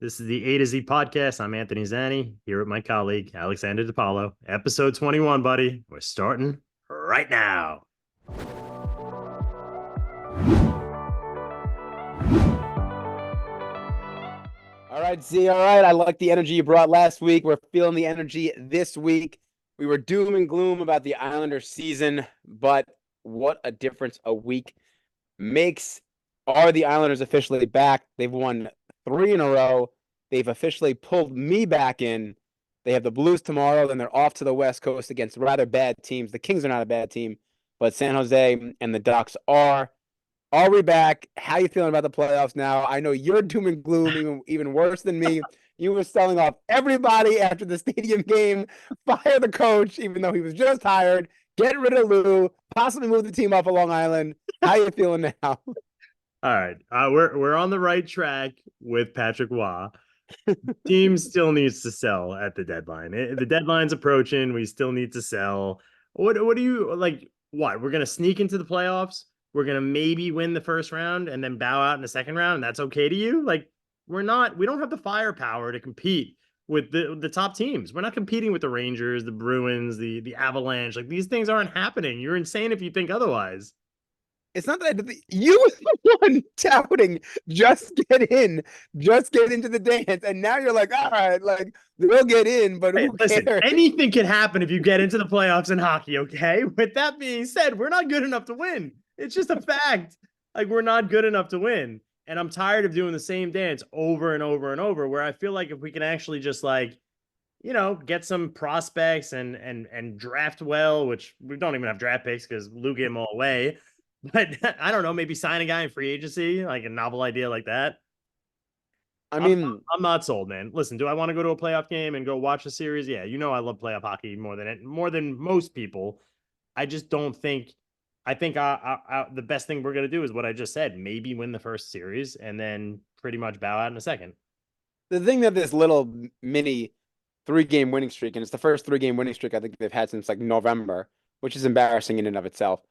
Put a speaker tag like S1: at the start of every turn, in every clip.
S1: This is the A to Z podcast. I'm Anthony Zanni here with my colleague, Alexander DePalo. Episode 21, buddy. We're starting right now.
S2: All right, Z. All right. I like the energy you brought last week. We're feeling the energy this week. We were doom and gloom about the Islanders season, but what a difference a week makes. Are the Islanders officially back? They've won 3 in a row. They've officially pulled me back in. They have the Blues tomorrow, then they're off to the West Coast against rather bad teams. The Kings are not a bad team, but San Jose and the Ducks are. Are we back? How you feeling about the playoffs now? I know you're doom and gloom, even worse than me. You were selling off everybody after the stadium game. Fire the coach, even though he was just hired. Get rid of Lou. Possibly move the team off of Long Island. How you feeling now?
S1: All right. We're on the right track with Patrick Waugh. Team still needs to sell at the deadline. The deadline's approaching. We still need to sell. What do you like? What? We're gonna sneak into the playoffs. We're gonna maybe win the first round and then bow out in the second round, and that's okay to you? Like, we're not. We don't have the firepower to compete with the top teams. We're not competing with the Rangers, the Bruins, the Avalanche. Like, these things aren't happening. You're insane if you think otherwise.
S2: It's not that you were the one touting, just get into the dance. And now you're like, all right, like we'll get in, but
S1: Hey,
S2: who
S1: listen,
S2: cares?
S1: anything can happen if you get into the playoffs in hockey, okay? With that being said, we're not good enough to win. It's just a fact. Like, we're not good enough to win. And I'm tired of doing the same dance over and over and over, where I feel like if we can actually just get some prospects and draft well, which we don't even have draft picks because Lou gave them all away. But I don't know, maybe sign a guy in free agency, like a novel idea like that.
S2: I
S1: I'm
S2: mean,
S1: I'm not sold, man. Listen, do I want to go to a playoff game and go watch a series? Yeah, I love playoff hockey more than most people. I just don't think. I think the best thing we're gonna do is what I just said. Maybe win the first series and then pretty much bow out in a second.
S2: the thing that this little mini 3 game winning streak, and it's the first 3 game winning streak I think they've had since like November, which is embarrassing in and of itself,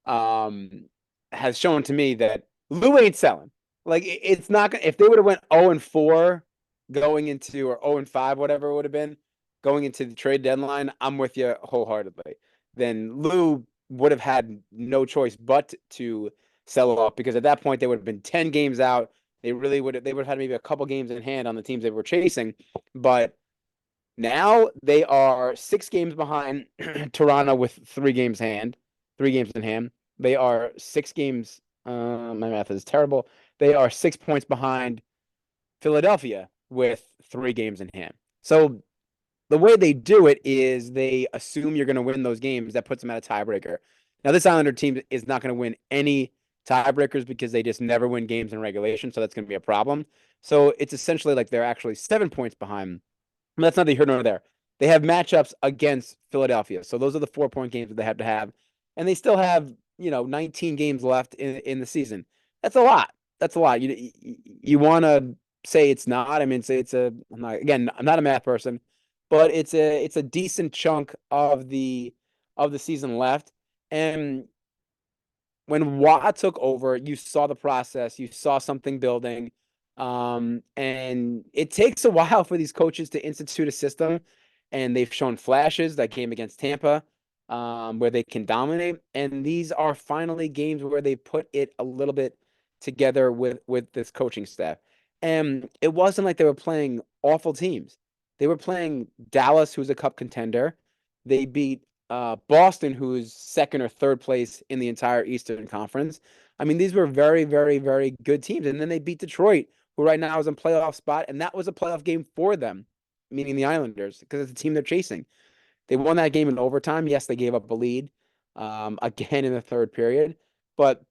S2: um, has shown to me that Lou ain't selling. Like it's not gonna if they would have went 0-4 going into or 0-5, whatever it would have been, going into the trade deadline, I'm with you wholeheartedly. Then Lou would have had no choice but to sell off because at that point they would have been 10 games out. They would have had maybe a couple games in hand on the teams they were chasing. But now they are 6 games behind Toronto with 3 games in hand. They are 6 games. My math is terrible. They are 6 points behind Philadelphia with 3 games in hand. So the way they do it is they assume you're going to win those games. That puts them at a tiebreaker. Now, this Islander team is not going to win any tiebreakers because they just never win games in regulation. So that's going to be a problem. So it's essentially like they're actually 7 points behind. But that's neither here nor there. They have matchups against Philadelphia. So those are the 4 point games that they have to have. And they still have, 19 games left in the season. That's a lot. That's a lot. You want to say it's not. I mean, I'm not a math person, but it's a decent chunk of the season left. And when Watt took over, you saw the process, you saw something building. And it takes a while for these coaches to institute a system, and they've shown flashes. That game against Tampa, where they can dominate, and these are finally games where they put it a little bit together with this coaching staff. And it wasn't like they were playing awful teams. They were playing Dallas, who's a cup contender. They beat Boston, who's second or third place in the entire Eastern Conference. I mean, these were very, very, very good teams. And then they beat Detroit, who right now is in playoff spot, and that was a playoff game for them, meaning the Islanders, because it's the team they're chasing. They won that game in overtime. Yes, they gave up a lead again in the third period, but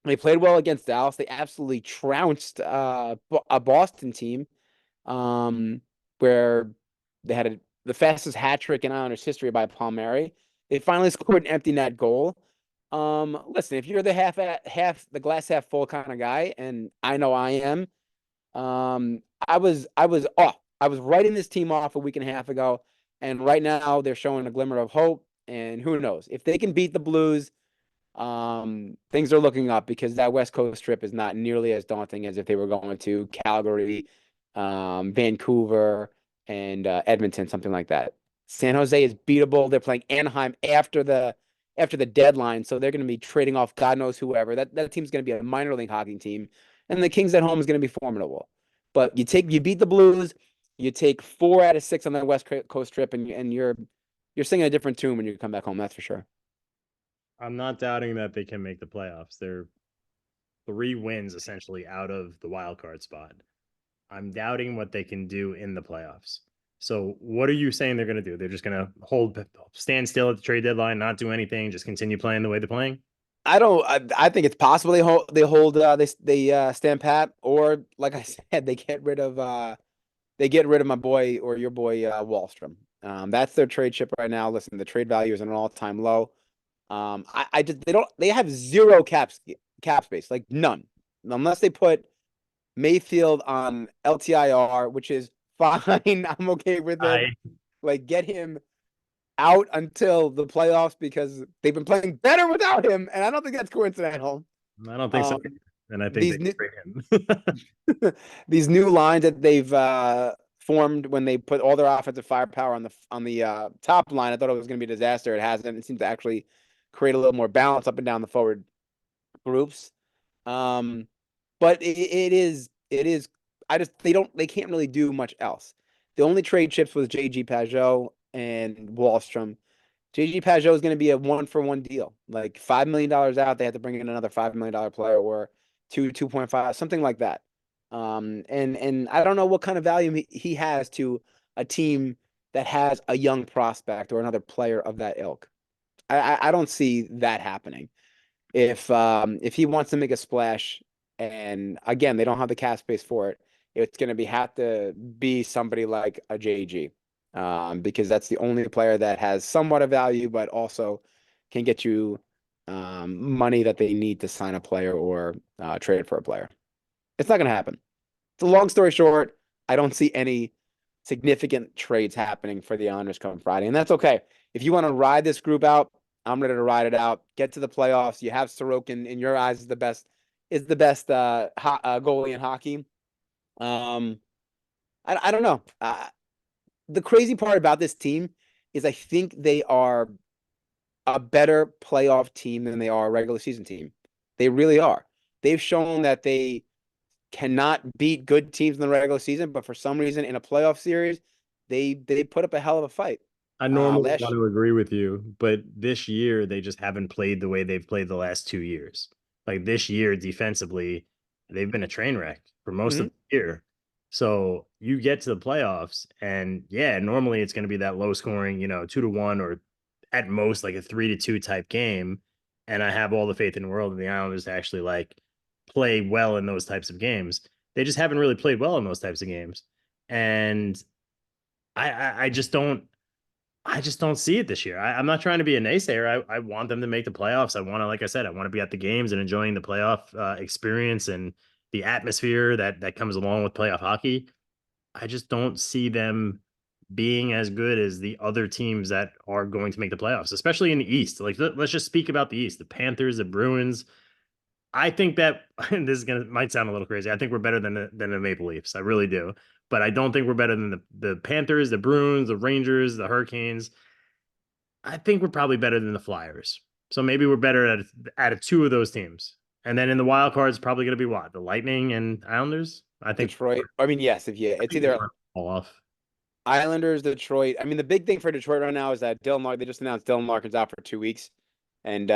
S2: they played well against Dallas. They absolutely trounced a Boston team where they had the fastest hat trick in Islanders history by Palmieri. They finally scored an empty net goal. Listen, if you're the the glass half full kind of guy, and I know I am, I was off. I was writing this team off a week and a half ago, and right now they're showing a glimmer of hope. And who knows if they can beat the Blues? Things are looking up because that West Coast trip is not nearly as daunting as if they were going to Calgary, Vancouver, and Edmonton, something like that. San Jose is beatable. They're playing Anaheim after the deadline, so they're going to be trading off God knows whoever. That team's going to be a minor league hockey team, and the Kings at home is going to be formidable. But you beat the Blues, you take 4 out of 6 on the West Coast trip, and you're singing a different tune when you come back home. That's for sure.
S1: I'm not doubting that they can make the playoffs. They're 3 wins essentially out of the wild card spot. I'm doubting what they can do in the playoffs. So, what are you saying they're going to do? They're just going to stand still at the trade deadline, not do anything, just continue playing the way they're playing?
S2: I don't. I think it's possible they stand pat, or like I said, they get rid of my boy or your boy Wallstrom. That's their trade chip right now. Listen, the trade value is at an all-time low. I just they have zero cap space, like none, unless they put Mayfield on LTIR, which is fine. I'm okay with it.
S1: I
S2: Like get him out until the playoffs because they've been playing better without him, and I don't think that's coincidental.
S1: I don't think so.
S2: Um,
S1: And I think they
S2: these
S1: can
S2: new
S1: trade him.
S2: these new lines that they've formed when they put all their offensive firepower on the top line, I thought it was going to be a disaster. It hasn't. It seems to actually create a little more balance up and down the forward groups. Um, but it is. They can't really do much else. The only trade chips was JG Pajot and Wallstrom. JG Pajot is going to be a 1-for-1 deal. Like $5 million out, they have to bring in another $5 million player or 2.5, something like that. And I don't know what kind of value he has to a team that has a young prospect or another player of that ilk. I don't see that happening. If he wants to make a splash, and again they don't have the cap space for it, it's going to have to be somebody like a JG, because that's the only player that has somewhat of value, but also can get you money that they need to sign a player or trade for a player. It's not going to happen. It's a long story short. I don't see any significant trades happening for the Islanders come Friday, and that's okay. If you want to ride this group out, I'm ready to ride it out. Get to the playoffs. You have Sorokin in your eyes is the best goalie in hockey. Um, I don't know. The crazy part about this team is I think they are a better playoff team than they are a regular season team. They really are. They've shown that they cannot beat good teams in the regular season, but for some reason in a playoff series, they put up a hell of a fight.
S1: I normally
S2: Last
S1: want to agree with you, but this year they just haven't played the way they've played the last 2 years. Like this year, defensively, they've been a train wreck for most of
S2: Mhm.
S1: the year. So you get to the playoffs, and yeah, normally it's going to be that low scoring, 2-1 or at most like a 3-2 type game. And I have all the faith in the world in the Islanders to actually like play well in those types of games. They just haven't really played well in those types of games. And I just don't. I just don't see it this year. I'm not trying to be a naysayer. I want them to make the playoffs. I want to, like I said, I want to be at the games and enjoying the playoff experience and the atmosphere that comes along with playoff hockey. I just don't see them being as good as the other teams that are going to make the playoffs, especially in the East. Like let's just speak about the East, the Panthers, the Bruins. I think that and this is gonna might sound a little crazy. I think we're better than the Maple Leafs. I really do. But I don't think we're better than the Panthers, the Bruins, the Rangers, the Hurricanes. I think we're probably better than the Flyers. So maybe we're better at 2 of those teams. And then in the wild cards, probably going to be what? The Lightning and Islanders?
S2: Detroit. I mean, yes,
S1: I
S2: it's
S1: think
S2: either
S1: we're fall off.
S2: Islanders, Detroit. I mean, the big thing for Detroit right now is that they just announced Dylan Larkin's out for 2 weeks, and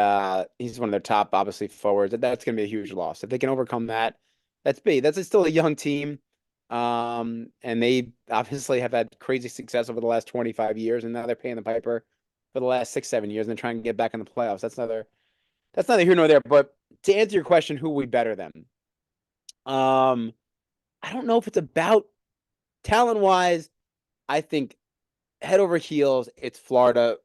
S2: he's one of their top, obviously, forwards. That's going to be a huge loss. If they can overcome that, that's big. That's still a young team, and they obviously have had crazy success over the last 25 years, and now they're paying the piper for the last 6, 7 years, and they're trying to get back in the playoffs. That's neither here nor there. But to answer your question, who we better than? Um, I don't know if it's about talent wise. I think head over heels, it's Florida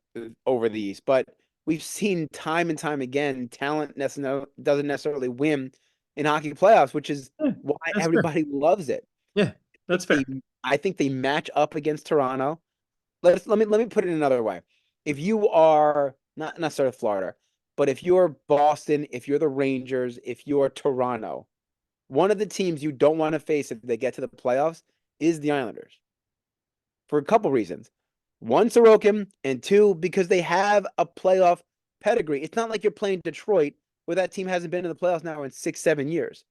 S2: over the East. But we've seen time and time again, doesn't necessarily win in hockey playoffs, which is
S1: Yeah,
S2: why
S1: that's fair.
S2: everybody loves it.
S1: Yeah, that's fair.
S2: I think they match up against Toronto. Let me put it another way. If you are not necessarily Florida, but if you're Boston, if you're the Rangers, if you're Toronto, one of the teams you don't want to face if they get to the playoffs is the Islanders for a couple reasons. One, Sorokin, and two, because they have a playoff pedigree. It's not like you're playing Detroit, where that team hasn't been in the playoffs now in 6, 7 years,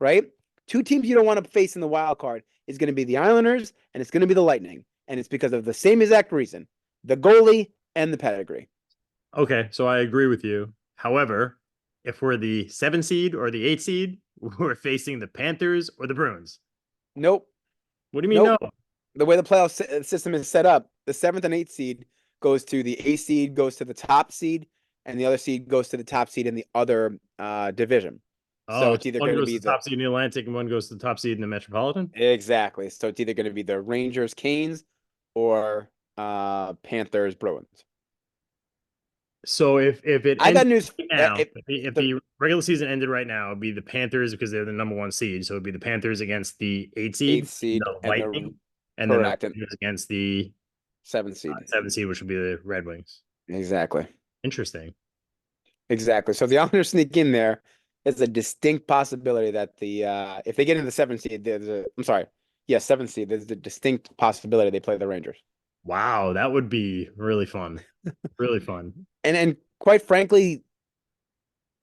S2: right? Two teams you don't want to face in the wild card is going to be the Islanders and it's going to be the Lightning. And it's because of the same exact reason, the goalie and the pedigree.
S1: Okay, so I agree with you. However, if we're the 7 seed or the 8 seed, we're facing the Panthers or the Bruins.
S2: Nope.
S1: What do you mean
S2: Nope.
S1: no?
S2: The way the playoff system is set up, the 7th and 8th seed goes to the A seed, goes to the top seed, and the other seed goes to the top seed in the other division. So
S1: Oh,
S2: it's either
S1: one
S2: going to
S1: goes
S2: be
S1: to the top seed in the Atlantic and one goes to the top seed in the Metropolitan.
S2: exactly. So it's either going to be the Rangers, Canes, or Panthers, Bruins.
S1: So if it
S2: I
S1: ends
S2: got news.
S1: right now,
S2: If
S1: if
S2: the
S1: the regular season ended right now, it'd be the Panthers because they're the number 1 seed. So it'd be the Panthers against the 8 seed,
S2: 8th seed
S1: the
S2: and the
S1: Lightning, and then the
S2: correct and
S1: Rangers against the
S2: 7th seed.
S1: 7 seed, which would be the Red Wings.
S2: Exactly.
S1: Interesting.
S2: Exactly. So if the Islanders sneak in there, it's a distinct possibility that the if they get into the 7th seed, I'm sorry, yeah, 7th seed, there's a distinct possibility they play the Rangers.
S1: Wow, that would be really fun. Really fun.
S2: And quite frankly,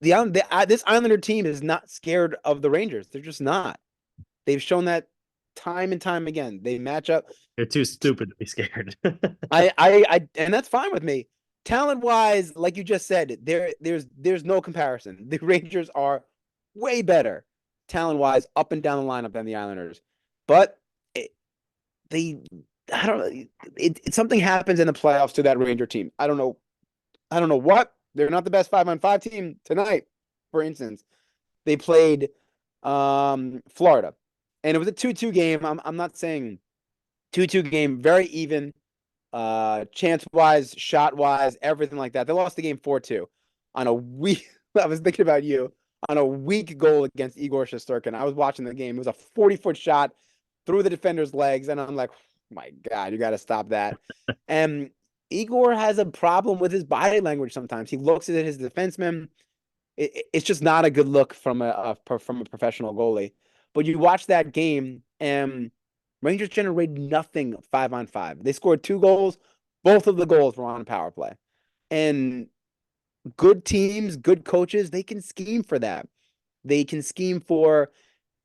S2: this Islander team is not scared of the Rangers. They're just not. They've shown that time and time again. They match up.
S1: They're too stupid to be scared.
S2: And that's fine with me. Talent wise, like you just said, there's no comparison. The Rangers are way better talent wise up and down the lineup than the Islanders. But they, I don't know, something happens in the playoffs to that Ranger team. I don't know what. They're not the best 5-on-5 team tonight. For instance, they played Florida, and it was a 2-2 game. I'm not saying 2-2 game, very even. Chance wise, shot wise, everything like that. They lost the game 4-2 on a weak. I was thinking about you on a weak goal against Igor Shesterkin. I was watching the game. It was a 40-foot shot through the defender's legs, and I'm like, oh my God, you got to stop that. And Igor has a problem with his body language sometimes. He looks at his defenseman. It's just not a good look from a professional goalie. But you watch that game, and Rangers generated nothing 5-on-5. They scored 2 goals. Both of the goals were on a power play. And good teams, good coaches, they can scheme for that. They can scheme for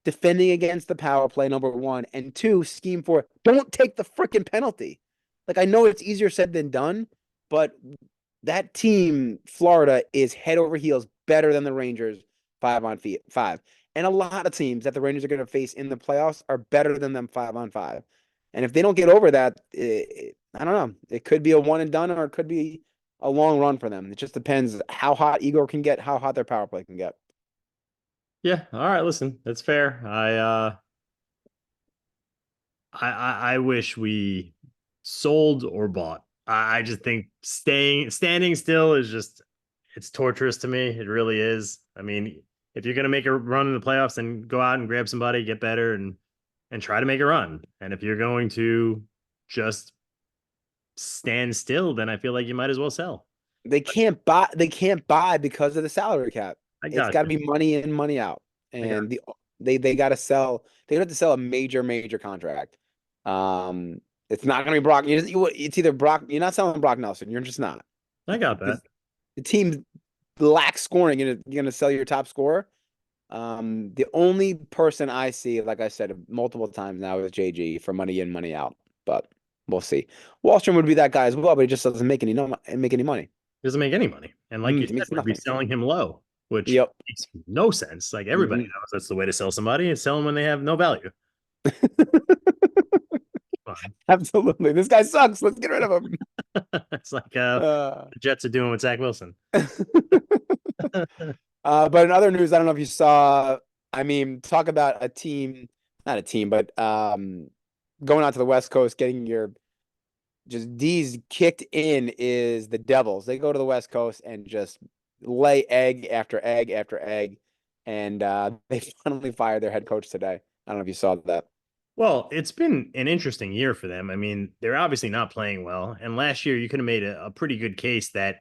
S2: defending against the power play, number 1, and 2, scheme for don't take the freaking penalty. Like, I know it's easier said than done, but that team, Florida, is head over heels better than the Rangers 5-on-5. And a lot of teams that the Rangers are going to face in the playoffs are better than them 5-on-5. And if they don't get over that, I don't know. It could be a one and done, or it could be a long run for them. It just depends how hot Igor can get, how hot their power play can get.
S1: Yeah. All right. Listen, that's fair. I wish we sold or bought. I just think standing still is just it's torturous to me. It really is. I mean, if you're gonna make a run in the playoffs, then go out and grab somebody, get better, and try to make a run. And if you're going to just stand still, then I feel like you might as well sell.
S2: They can't buy. They can't buy because of the salary cap.
S1: I
S2: It's
S1: got
S2: got to
S1: you.
S2: be money in, money out,
S1: I got
S2: and they got to sell. They have to sell a major contract. It's not going to be Brock. It's either Brock. You're not selling Brock Nelson. You're just not.
S1: I got that.
S2: The team lacks scoring. You're going to sell your top scorer. The only person I see, like I said multiple times now, is JG for money in, money out. But we'll see. Wallstrom would be that guy as well, but he just doesn't make any money.
S1: Doesn't make any money. And like you
S2: He
S1: said,
S2: makes
S1: we'd be
S2: nothing.
S1: selling him low, which
S2: Yep.
S1: makes no sense. Like everybody knows that's the way to sell somebody is sell them when they have no value. Fine.
S2: Absolutely. This guy sucks. Let's get rid of him.
S1: It's like
S2: Uh,
S1: the Jets are doing with Zach Wilson.
S2: but in other news, I don't know if you saw, I mean, talk about a team, not a team, but going out to the West Coast, getting your just D's kicked in is the Devils. They go to the West Coast and just lay egg after egg after egg. And they finally fired their head coach today. I don't know if you saw that.
S1: Well, it's been an interesting year for them. I mean, they're obviously not playing well. And last year, you could have made a pretty good case that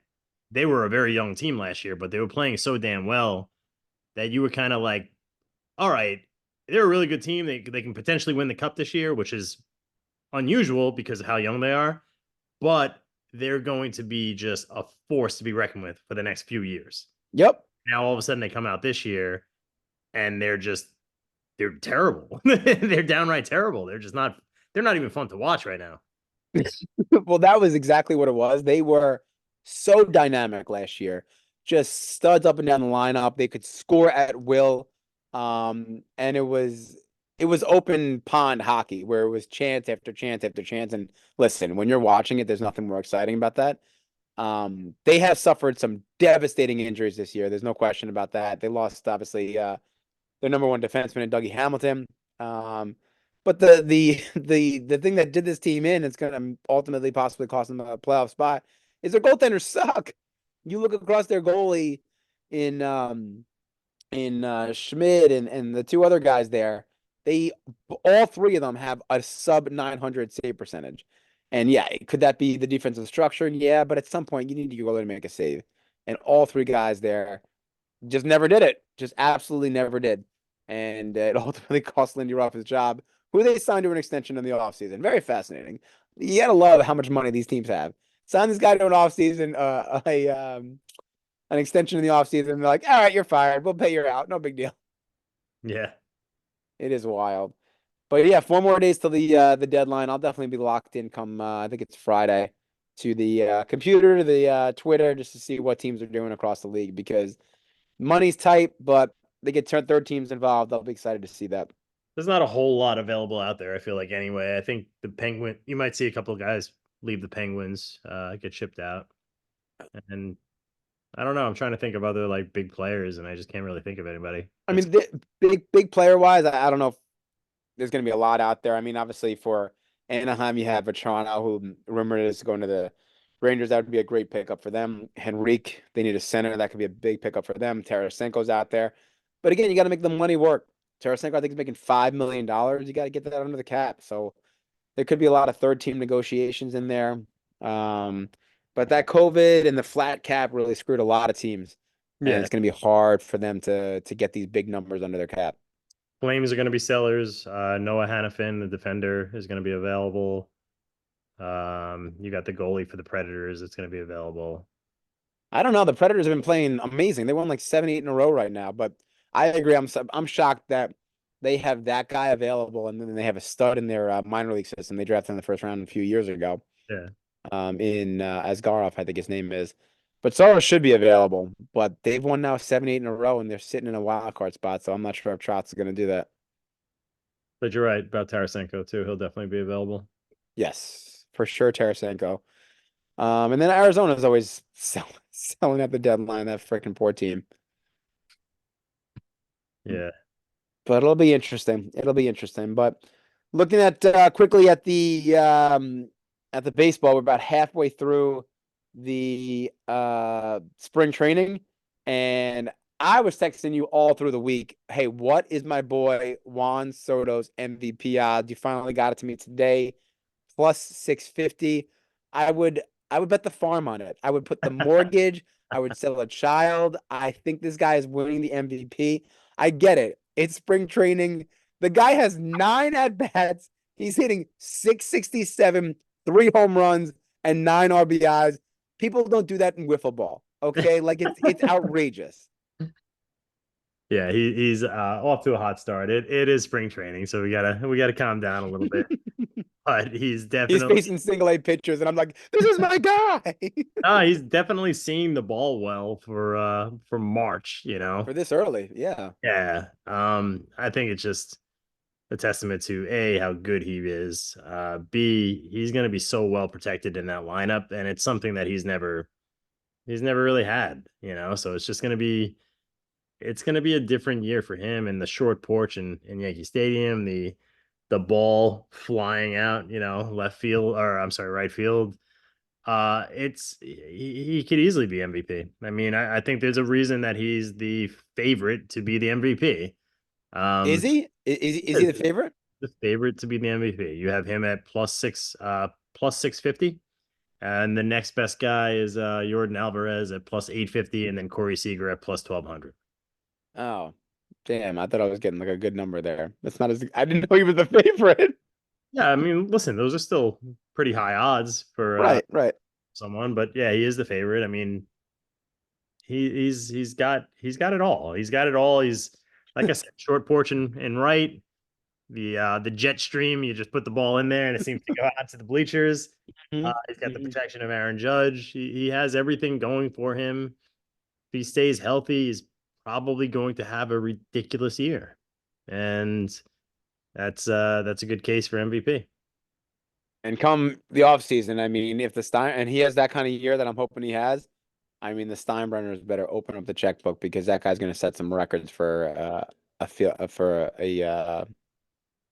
S1: they were a very young team last year, but they were playing so damn well that you were kind of like, all right, they're a really good team. They can potentially win the cup this year, which is unusual because of how young they are, but they're going to be just a force to be reckoned with for the next few years.
S2: Yep.
S1: Now all of a sudden they come out this year and they're terrible. They're downright terrible. They're not even fun to watch right now.
S2: Well, that was exactly what it was. They were so dynamic last year, just studs up and down the lineup. They could score at will. And it was open pond hockey where it was chance after chance after chance. And listen, when you're watching it, there's nothing more exciting about that. They have suffered some devastating injuries this year. There's no question about that. They lost obviously their number one defenseman in Dougie Hamilton. Um, but the thing that did this team in, it's going to ultimately possibly cost them a playoff spot, is their goaltenders suck. You look across their goalie in Schmidt and the two other guys there. They all three of them have a sub 900 save percentage. And yeah, could that be the defensive structure? Yeah, but at some point you need to go in and make a save. And all three guys there just never did it. Just absolutely never did. And it ultimately cost Lindy Ruff his job, who they signed to an extension in the offseason. Very fascinating. You gotta love how much money these teams have. Sign this guy to an offseason, an extension in the offseason, and they're like, all right, you're fired. We'll pay you out. No big deal.
S1: Yeah.
S2: It is wild. But yeah, 4 more days till the deadline. I'll definitely be locked in come I think it's Friday to the computer, to the Twitter, just to see what teams are doing across the league because money's tight, but they get third teams involved. I'll be excited to see that.
S1: There's not a whole lot available out there, I feel like anyway. I think you might see a couple of guys leave the Penguins, get shipped out. And I don't know. I'm trying to think of other like big players, and I just can't really think of anybody.
S2: I mean, big player wise, I don't know if there's going to be a lot out there. I mean, obviously for Anaheim, you have Vetrano, who rumored is going to the Rangers. That would be a great pickup for them. Henrique, they need a center. That could be a big pickup for them. Tarasenko's out there. But again, you got to make the money work. Tarasenko, I think, is making $5 million. You got to get that under the cap. So there could be a lot of third team negotiations in there. But that COVID and the flat cap really screwed a lot of teams. And
S1: Yeah.
S2: it's going to be hard for them to get these big numbers under their cap.
S1: Flames are going to be sellers. Noah Hannafin, the defender, is going to be available. You got the goalie for the Predators. It's going to be available.
S2: I don't know. The Predators have been playing amazing. They won like 7, 8 in a row right now. But I agree. I'm shocked that they have that guy available, and then they have a stud in their minor league system. They drafted in the first round a few years ago.
S1: Yeah.
S2: In Asgarov, I think his name is. But Soros should be available. But they've won now 7, 8 in a row, and they're sitting in a wild card spot. So I'm not sure if Trotz is going to do that.
S1: But you're right about Tarasenko too. He'll definitely be available.
S2: Yes, for sure, Tarasenko. And then Arizona is always selling at the deadline. That freaking poor team.
S1: Yeah.
S2: But it'll be interesting. It'll be interesting. But looking at quickly at the baseball, we're about halfway through the spring training, and I was texting you all through the week. Hey, what is my boy Juan Soto's MVP odds? You finally got it to me today, plus 650. I would I would bet the farm on it. I would put the mortgage. I would sell a child. I think this guy is winning the MVP. I get it. It's spring training. The guy has 9 at bats. He's hitting 667, 3 home runs, and 9 RBIs. People don't do that in wiffle ball. Okay, like it's outrageous.
S1: Yeah, he's off to a hot start. It is spring training, so we gotta calm down a little bit. But he's
S2: He's
S1: definitely
S2: facing single A pitchers, and I'm like, this is my guy
S1: he's definitely seeing the ball well for March, you know.
S2: for this early. Yeah.
S1: Yeah. I think it's just a testament to A, how good he is. B, he's gonna be so well protected in that lineup, and it's something that he's never really had, you know. So it's gonna be a different year for him and the short porch in Yankee Stadium, the ball flying out, left field or I'm sorry, right field. He could easily be MVP. I mean, I think there's a reason that he's the favorite to be the MVP.
S2: Is
S1: Um,
S2: he? Is he the favorite?
S1: the favorite to be the MVP. You have him at plus 650. And the next best guy is Jordan Alvarez at plus 850, and then Corey Seager at plus 1200.
S2: Oh, Damn, I thought I was getting like a good number there. That's not as I didn't know he was the favorite.
S1: Yeah, I mean, listen, those are still pretty high odds for
S2: Right, right.
S1: someone, but yeah, he is the favorite. I mean, he's got it all. He's got it all. He's like I said, short porch and right. The jet stream, you just put the ball in there and it seems to go out to the bleachers.
S2: Mhm,
S1: He's got the
S2: mhm.
S1: protection of Aaron Judge. He has everything going for him. If he stays healthy, he's probably going to have a ridiculous year. And that's a good case for MVP.
S2: And come the offseason, I mean, if the Stein and he has that kind of year that I'm hoping he has, I mean, the Steinbrenners better open up the checkbook because that guy's going to set some records for a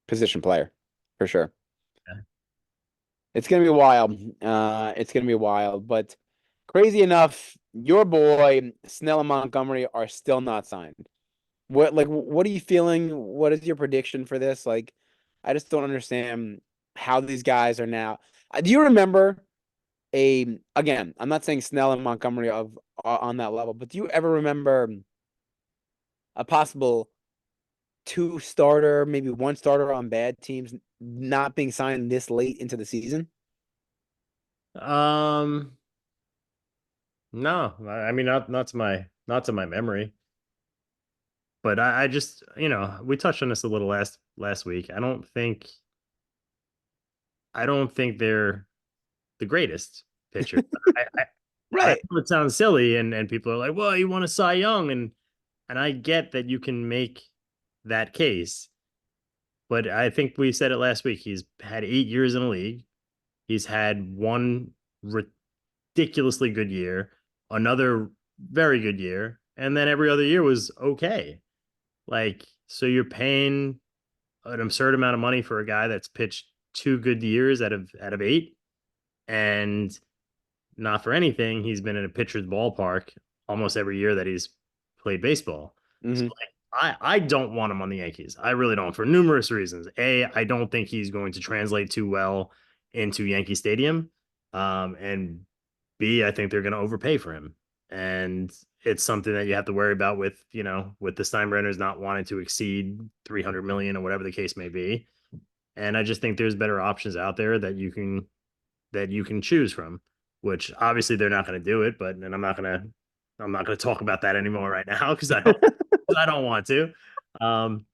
S2: position player for sure. It's gonna be wild. It's gonna be wild. But crazy enough, your boy Snell and Montgomery are still not signed. What are you feeling? What is your prediction for this? Like, I just don't understand how these guys are now. Do you remember again, I'm not saying Snell and Montgomery are on that level, but do you ever remember a possible two starter, maybe one starter on bad teams not being signed this late into the season?
S1: Um, no, I mean not to my memory. But I just, we touched on this a little last week. I don't think they're the greatest pitcher. I
S2: Right.
S1: know it sounds silly, and people are like, "Well, you want a Cy Young," and I get that you can make that case, but I think we said it last week. He's had 8 years in the league. He's had one ridiculously good year, another very good year, and then every other year was okay. Like, so you're paying an absurd amount of money for a guy that's pitched 2 good years out of 8, and not for anything, he's been in a pitcher's ballpark almost every year that he's played baseball. So
S2: Hmm.
S1: like, I don't want him on the Yankees. I really don't, for numerous reasons. A, I don't think he's going to translate too well into Yankee Stadium. And B, I think they're going to overpay for him. And it's something that you have to worry about with, with the Steinbrenners not wanting to exceed 300 million or whatever the case may be. And I just think there's better options out there that you can choose from, which obviously they're not going to do it, but and I'm not going to talk about that anymore right now because I don't want to. Um,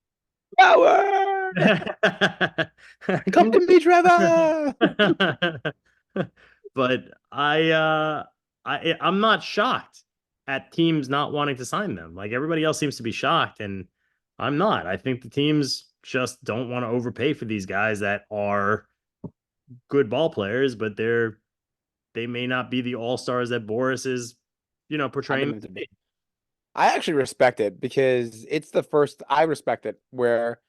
S2: Power! Come to me, Trevor!
S1: but I'm not shocked at teams not wanting to sign them. Like everybody else seems to be shocked, and I'm not. I think the teams just don't want to overpay for these guys that are good ball players, but they may not be the all stars that Boris is,
S2: Having
S1: portraying them
S2: them
S1: to
S2: to be.
S1: be.
S2: I actually respect it because it's the first I respect it where,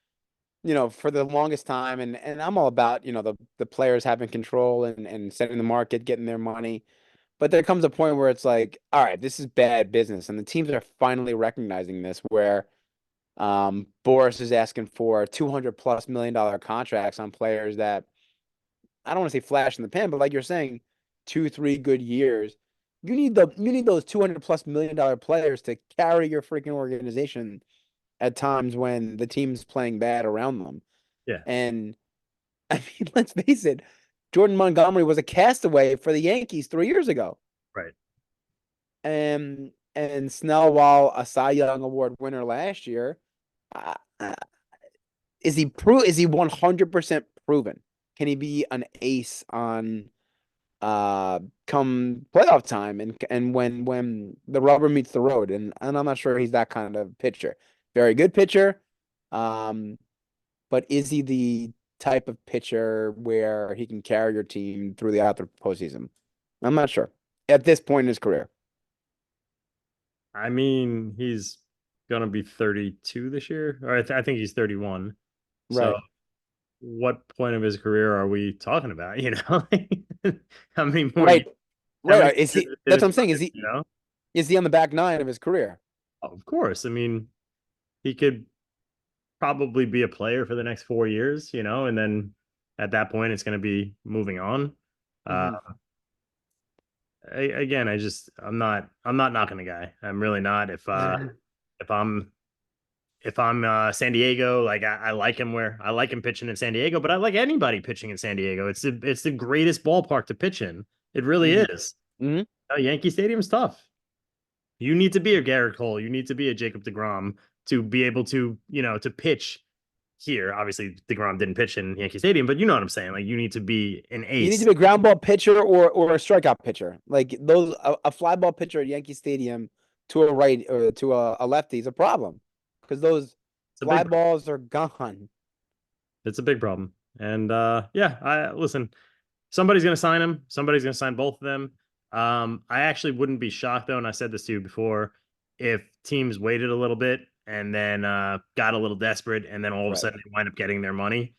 S2: for the longest time and I'm all about, the players having control and setting the market, getting their money. But there comes a point where it's like, all right, this is bad business. And the teams are finally recognizing this where Boris is asking for 200 plus $1 million contracts on players that I don't want to say flash in the pan, but like you're saying, 2, 3 good years. You need those 200 plus $1 million players to carry your freaking organization at times when the team's playing bad around them.
S1: Yeah,
S2: And I mean, let's face it, Jordan Montgomery was a castaway for the Yankees 3 years ago.
S1: right.
S2: And Snell, while a Cy Young Award winner last year, uh, uh, is he 100% proven? Can he be an ace on come playoff time and when the rubber meets the road? And I'm not sure he's that kind of pitcher. Very good pitcher. Um, but is he the type of pitcher where he can carry your team through the postseason? I'm not sure at this point in his career.
S1: I mean, he's gonna be 32 this year, or I think he's 31. So,
S2: Right.
S1: what point of his career are we talking about? How many more
S2: Right.
S1: years? How many
S2: Right. Is
S1: years
S2: he
S1: of
S2: that's what
S1: finished
S2: I'm saying.
S1: product?
S2: Is he on the back nine of his career?
S1: Oh, of course. I mean, he could probably be a player for the next 4 years, and then at that point, it's going to be moving on. Uh,
S2: Hmm.
S1: again, I'm not knocking the guy. I'm really not. If I'm if I'm San Diego, like I like him where I like him pitching in San Diego, but I like anybody pitching in San Diego. It's the greatest ballpark to pitch in. It really
S2: Mm-hmm.
S1: is.
S2: Mm-hmm.
S1: Yankee Stadium's tough. You need to be a Garrett Cole. You need to be a Jacob DeGrom to be able to, to pitch here. Obviously, DeGrom didn't pitch in Yankee Stadium, but you know what I'm saying. Like you need to be an
S2: You need to
S1: ace.
S2: be a ground ball pitcher or a strikeout pitcher. Like those, a fly ball pitcher at Yankee Stadium to a right or to a lefty is a problem because those
S1: It's a
S2: fly
S1: big problem.
S2: balls are gone.
S1: It's a big problem. And yeah, I listen. Somebody's going to sign him. Somebody's going to sign both of them. I actually wouldn't be shocked though, and I said this to you before, if teams waited a little bit and then got a little desperate, and then all of a
S2: Right.
S1: sudden they wind up getting their money.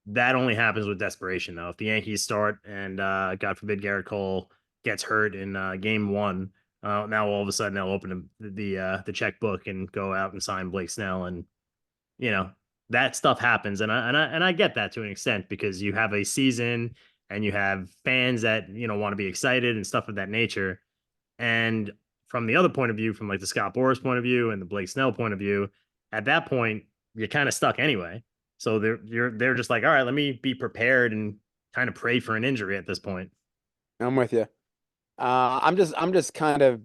S1: That only happens with desperation, though. If the Yankees start and God forbid Garrett Cole gets hurt in game one, now all of a sudden they'll open the checkbook and go out and sign Blake Snell, and you know that stuff happens, and I get that to an extent because you have a season and you have fans that want to be excited and stuff of that nature. And from the other point of view, from like the Scott Boras point of view and the Blake Snell point of view, at that point you're kind of stuck anyway. So they're just like, all right, let me be prepared and kind of pray for an injury at this point.
S2: I'm with you. I'm just kind of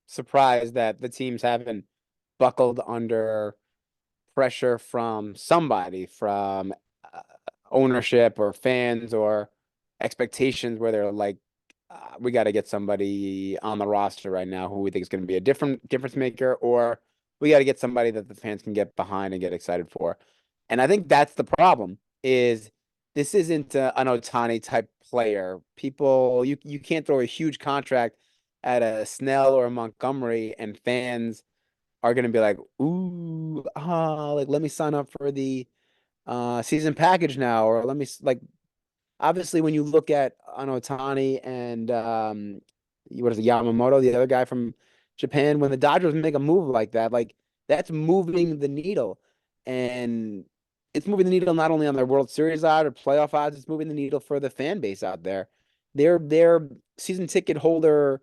S2: surprised that the teams haven't buckled under pressure from somebody, from uh, ownership or fans or expectations, where they're like, we got to get somebody on the roster right now who we think is going to be a different difference maker, or we got to get somebody that the fans can get behind and get excited for. And I think that's the problem. Is this isn't an Otani type player. People, you can't throw a huge contract at a Snell or a Montgomery, and fans are gonna be like, ooh, like let me sign up for the season package now, or let me like obviously when you look at Otani and what is it, Yamamoto, the other guy from Japan, when the Dodgers make a move like that, like that's moving the needle. And it's moving the needle not only on their World Series odds or playoff odds, it's moving the needle for the fan base out there. Their season ticket holder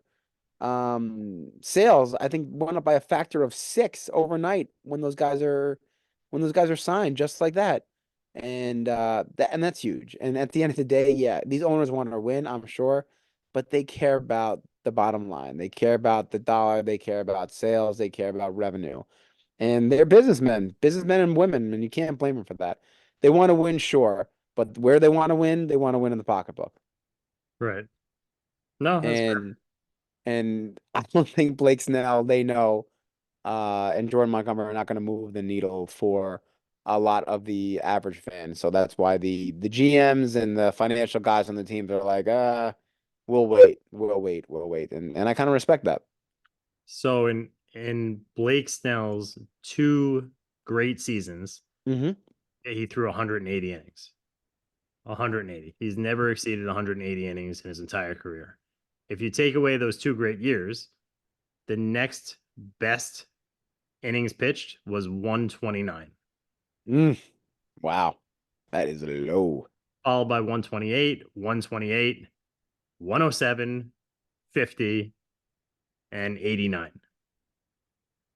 S2: sales I think went up by a factor of 6 overnight when those guys are signed just like that. And that's huge. And at the end of the day, yeah, these owners want to win, I'm sure, but they care about the bottom line. They care about the dollar, they care about sales, they care about revenue. And they're businessmen and women, and you can't blame them for that. They want to win, sure, but where they want to win in the pocketbook.
S1: Right. No, that's fair.
S2: And I don't think Blake Snell, they know, and Jordan Montgomery are not going to move the needle for a lot of the average fan. So that's why the GMs and the financial guys on the team, they're like, we'll wait. And I kind of respect that.
S1: So in Blake Snell's two great seasons,
S2: Hmm.
S1: he threw 180 innings. 180. He's never exceeded 180 innings in his entire career. If you take away those two great years, the next best innings pitched was 129,
S2: Mm, wow. That is low.
S1: followed by 128, 128, 107, 50, and 89.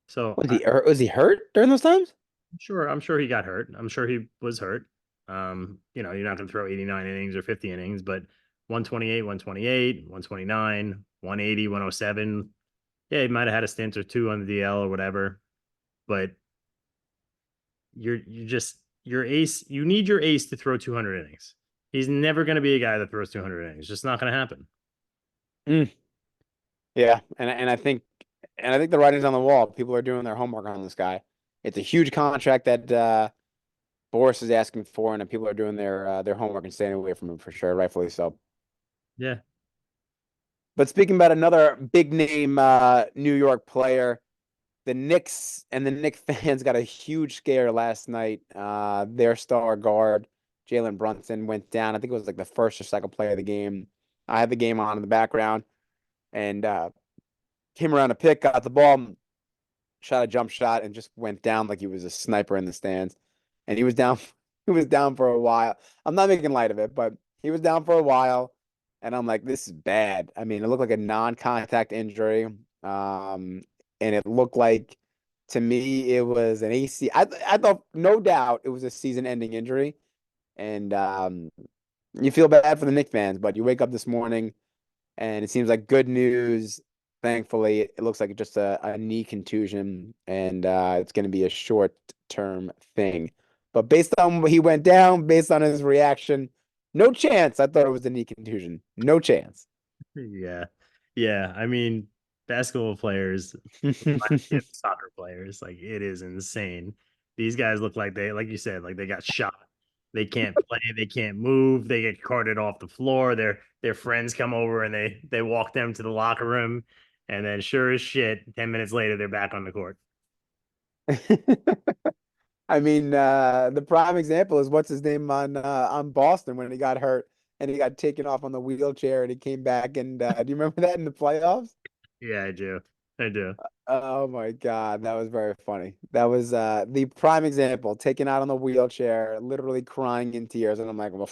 S1: So
S2: Was he hurt during those times?
S1: I'm sure he got hurt. I'm sure he was hurt. You're not going to throw 89 innings or 50 innings, but 128, 128, 129, 180, 107. Yeah, he might have had a stint or two on the DL or whatever, but you're just your ace. You need your ace to throw 200 innings. He's never going to be a guy that throws 200 innings. It's just not going to happen.
S2: Mm, yeah. And I think the writing's on the wall. People are doing their homework on this guy. It's a huge contract that Boris is asking for, and people are doing their homework and staying away from him for sure, rightfully so.
S1: Yeah.
S2: But speaking about another big name New York player, the Knicks and the Knicks fans got a huge scare last night. Their star guard, Jalen Brunson, went down. I think it was like the first or second play of the game. I had the game on in the background and came around to pick, got the ball, shot a jump shot, and just went down like he was a sniper in the stands. And he was down, he was down for a while. I'm not making light of it, but he was down for a while. And I'm like, this is bad. I mean, it looked like a non-contact injury. And it looked like To me, it was an AC. I thought, no doubt, it was a season-ending injury, and you feel bad for the Knicks fans, but you wake up this morning and it seems like good news. Thankfully, it looks like just a knee contusion, and it's going to be a short-term thing. But based on what he went down, based on his reaction, no chance. I thought it was a knee contusion. No chance.
S1: Yeah. Yeah. I mean, basketball players soccer players. Like it is insane. These guys look like they, like you said, like they got shot. They can't play. They can't move. They get carted off the floor. Their friends come over and they walk them to the locker room, and then sure as shit, 10 minutes later they're back on the court.
S2: I mean, the prime example is what's his name on Boston when he got hurt and he got taken off on the wheelchair and he came back. And do you remember that in the playoffs?
S1: Yeah, I do. I do.
S2: Oh my God, that was very funny. That was the prime example, taken out on the wheelchair, literally crying in tears. And I'm like, well,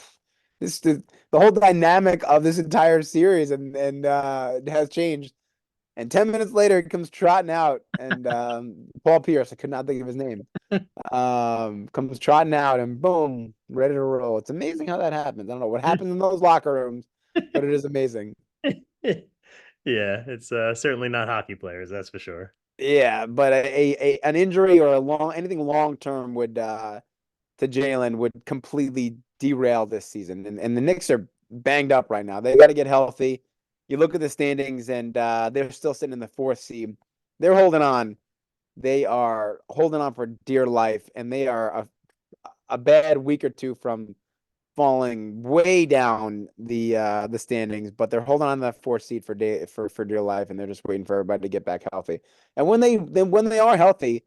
S2: the whole dynamic of this entire series and has changed. And 10 minutes later, he comes trotting out, and Paul Pierce, I could not think of his name, comes trotting out, and boom, ready to roll. It's amazing how that happens. I don't know what happens in those locker rooms, but it is amazing.
S1: Yeah, it's certainly not hockey players, that's for sure.
S2: Yeah, but an injury or a anything long term would to Jalen would completely derail this season. And the Knicks are banged up right now. They got to get healthy. You look at the standings, and they're still sitting in the fourth seed. They're holding on. They are holding on for dear life, and they are a bad week or two from falling way down the standings, but they're holding on to that fourth seed for dear life, and they're just waiting for everybody to get back healthy. And when they are healthy,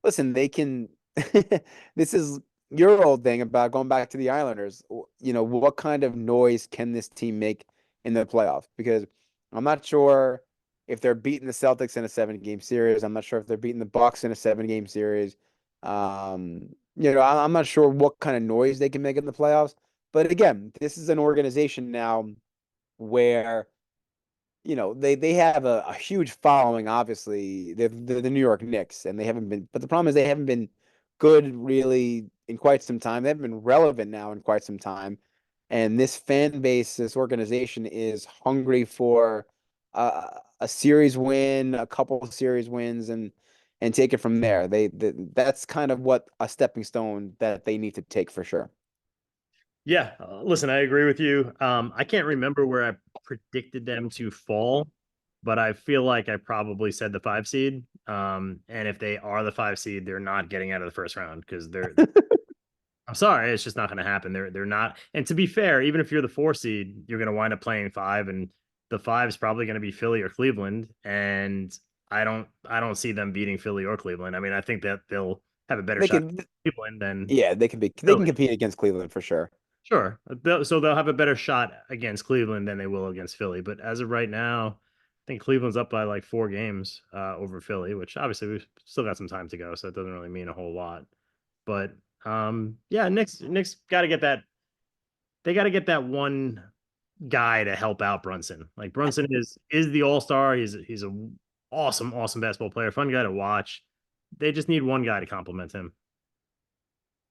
S2: listen, they can. This is your old thing about going back to the Islanders. You know, what kind of noise can this team make in the playoffs? Because I'm not sure if they're beating the Celtics in a 7-game series. I'm not sure if they're beating the Bucks in a 7-game series. I'm not sure what kind of noise they can make in the playoffs. But again, this is an organization now where, they have a huge following, obviously. They're the New York Knicks, and they haven't been, but the problem is they haven't been good really in quite some time. They haven't been relevant now in quite some time. And this fan base, this organization is hungry for a series win, a couple of series wins, and take it from there. That's kind of what a stepping stone that they need to take for sure.
S1: Yeah, listen, I agree with you. I can't remember where I predicted them to fall, but I feel like I probably said the 5 seed. And if they are the 5 seed, they're not getting out of the first round because they're. I'm sorry, it's just not going to happen. They're not. And to be fair, even if you're the 4 seed, you're going to wind up playing five, and the five is probably going to be Philly or Cleveland. And I don't see them beating Philly or Cleveland. I mean, I think that they'll have a better
S2: They
S1: shot at
S2: can,
S1: Cleveland than
S2: yeah, they can
S1: Philly.
S2: compete against Cleveland for sure.
S1: Sure. So they'll have a better shot against Cleveland than they will against Philly. But as of right now, I think Cleveland's up by like 4 games over Philly, which obviously we've still got some time to go, so it doesn't really mean a whole lot. But yeah, Knicks got to get that. They got to get that one guy to help out Brunson. Like Brunson is the all star. He's a awesome basketball player, fun guy to watch. They just need one guy to compliment him.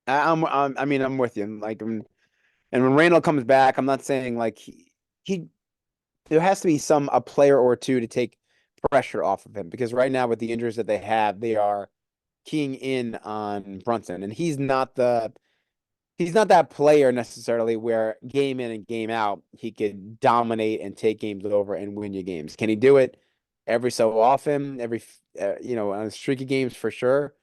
S2: I mean, I'm with you. Like, and when Randall comes back, I'm not saying like he there has to be a player or two to take pressure off of him because right now with the injuries that they have, they are keying in on Brunson, and he's not that player necessarily where game in and game out he could dominate and take games over and win you games. Can he do it every so often, on streaky games for sure?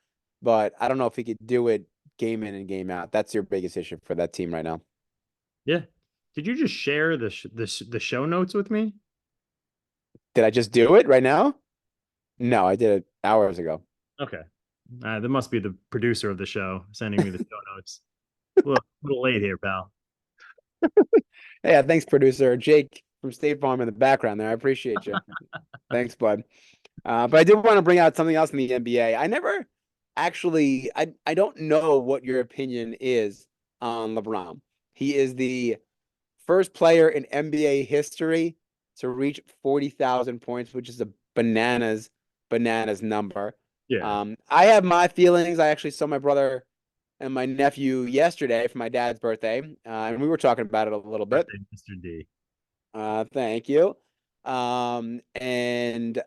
S2: But I don't know if he could do it game in and game out. That's your biggest issue for that team right now.
S1: Yeah. Did you just share the show notes with me?
S2: Did I just do it right now? No, I did it hours ago.
S1: Okay. That must be the producer of the show sending me the show notes. A little late here, pal.
S2: Yeah, thanks, producer Jake from State Farm in the background there. I appreciate you. Thanks, bud. But I did want to bring out something else in the NBA. I never actually, I don't know what your opinion is on LeBron. He is the first player in NBA history to reach 40,000 points, which is a bananas number.
S1: Yeah.
S2: I have my feelings. I actually saw my brother and my nephew yesterday for my dad's birthday, and we were talking about it a little bit.
S1: Birthday, Mr. D.
S2: Thank you. And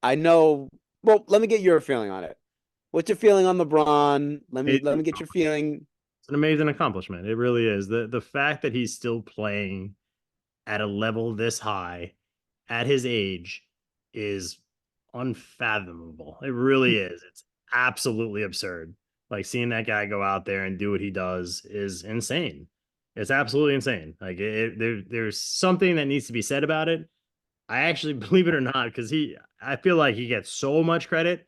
S2: I know. Well, let me get your feeling on it. What's your feeling on LeBron? Let me get your feeling.
S1: It's an amazing accomplishment. It really is. The fact that he's still playing at a level this high at his age is unfathomable. It really is. It's absolutely absurd. Like seeing that guy go out there and do what he does is insane. It's absolutely insane. Like there's something that needs to be said about it. I actually believe it or not, because I feel like he gets so much credit,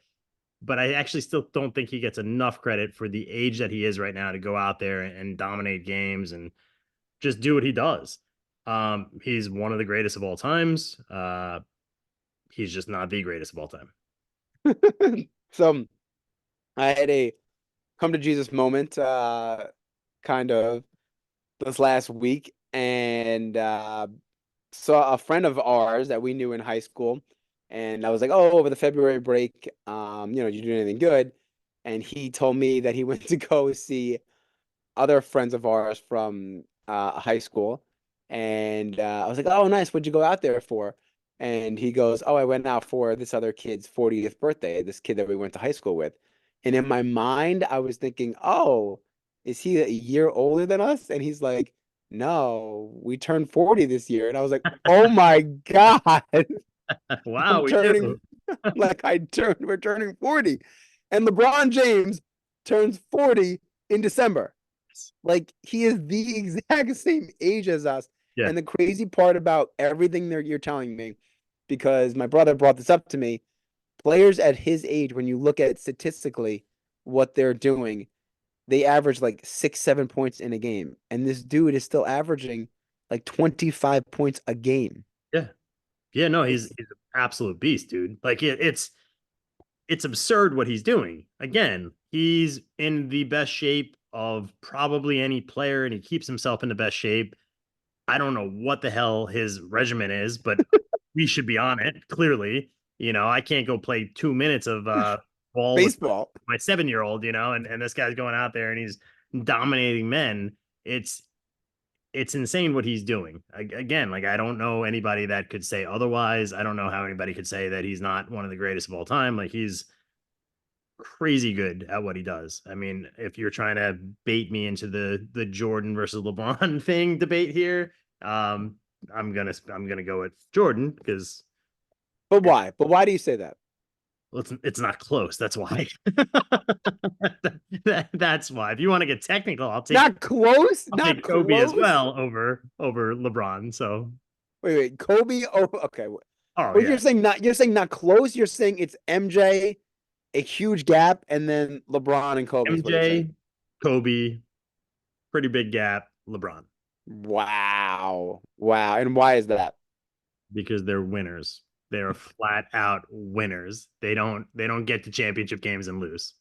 S1: but I actually still don't think he gets enough credit for the age that he is right now to go out there and dominate games and just do what he does. He's one of the greatest of all times. He's just not the greatest of all time.
S2: So I had a come to Jesus moment, kind of this last week, and saw a friend of ours that we knew in high school, and I was like, "Oh, over the February break, did you do anything good?" And he told me that he went to go see other friends of ours from high school, and I was like, "Oh, nice. What'd you go out there for?" And he goes, "Oh, I went out for this other kid's 40th birthday, this kid that we went to high school with." And in my mind, I was thinking, "Oh, is he a year older than us?" And he's like, "No, we turned 40 this year." And I was like, "Oh my God,
S1: Wow,
S2: I'm
S1: we
S2: turning
S1: do.
S2: we're turning 40." And LeBron James turns 40 in December. Like he is the exact same age as us.
S1: Yeah,
S2: And the crazy part about everything that you're telling me, because my brother brought this up to me, players at his age, when you look at it statistically, what they're doing, they average like 6, 7 points in a game. And this dude is still averaging like 25 points a game.
S1: yeah, yeah. No,
S2: It's
S1: he's an absolute beast, dude. Like it's absurd what he's doing. Again, he's in the best shape of probably any player, and he keeps himself in the best shape. I don't know what the hell his regimen is, but we should be on it, clearly. I can't go play 2 minutes of ball with
S2: baseball.
S1: my 7 year old, and this guy's going out there and he's dominating men. It's insane what he's doing. Again, like I don't know anybody that could say otherwise. I don't know how anybody could say that he's not one of the greatest of all time. Like he's crazy good at what he does. I mean, if you're trying to bait me into the Jordan versus LeBron thing debate here, um, I'm gonna go with Jordan because
S2: But
S1: it's
S2: why? But why do you say that?
S1: it's not close. That's why. That's why. If you want to get technical,
S2: Not close?
S1: I'll
S2: Not
S1: take Kobe as
S2: close?
S1: well over LeBron. So
S2: Wait. Kobe. Oh, okay.
S1: oh
S2: What
S1: yeah,
S2: you're saying not close. You're saying it's MJ, a huge gap, and then LeBron and Kobe is what you're
S1: MJ,
S2: saying.
S1: Kobe, pretty big gap. LeBron
S2: Wow. Wow. And why is that?
S1: because they're winners. They're flat out winners. They don't get to championship games and lose.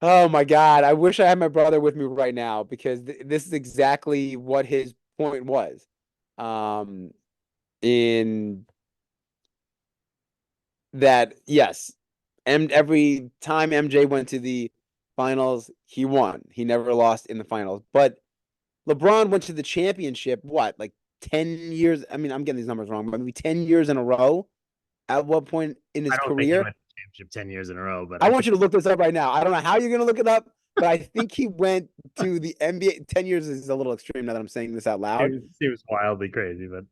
S2: Oh my God. I wish I had my brother with me right now because this is exactly what his point was. Um, in that, yes, every time MJ went to the finals, he won. He never lost in the finals. But LeBron went to the championship, what, like 10 years? I mean, I'm getting these numbers wrong, but maybe 10 years in a row. At what point in
S1: I
S2: his
S1: don't think he
S2: career?
S1: went to championship 10 years in a row, but
S2: I
S1: I
S2: want
S1: think
S2: you to look this up right now. I don't know how you're going to look it up, but I think he went to the NBA. 10 years is a little extreme now that I'm saying this out loud.
S1: he was wildly crazy. But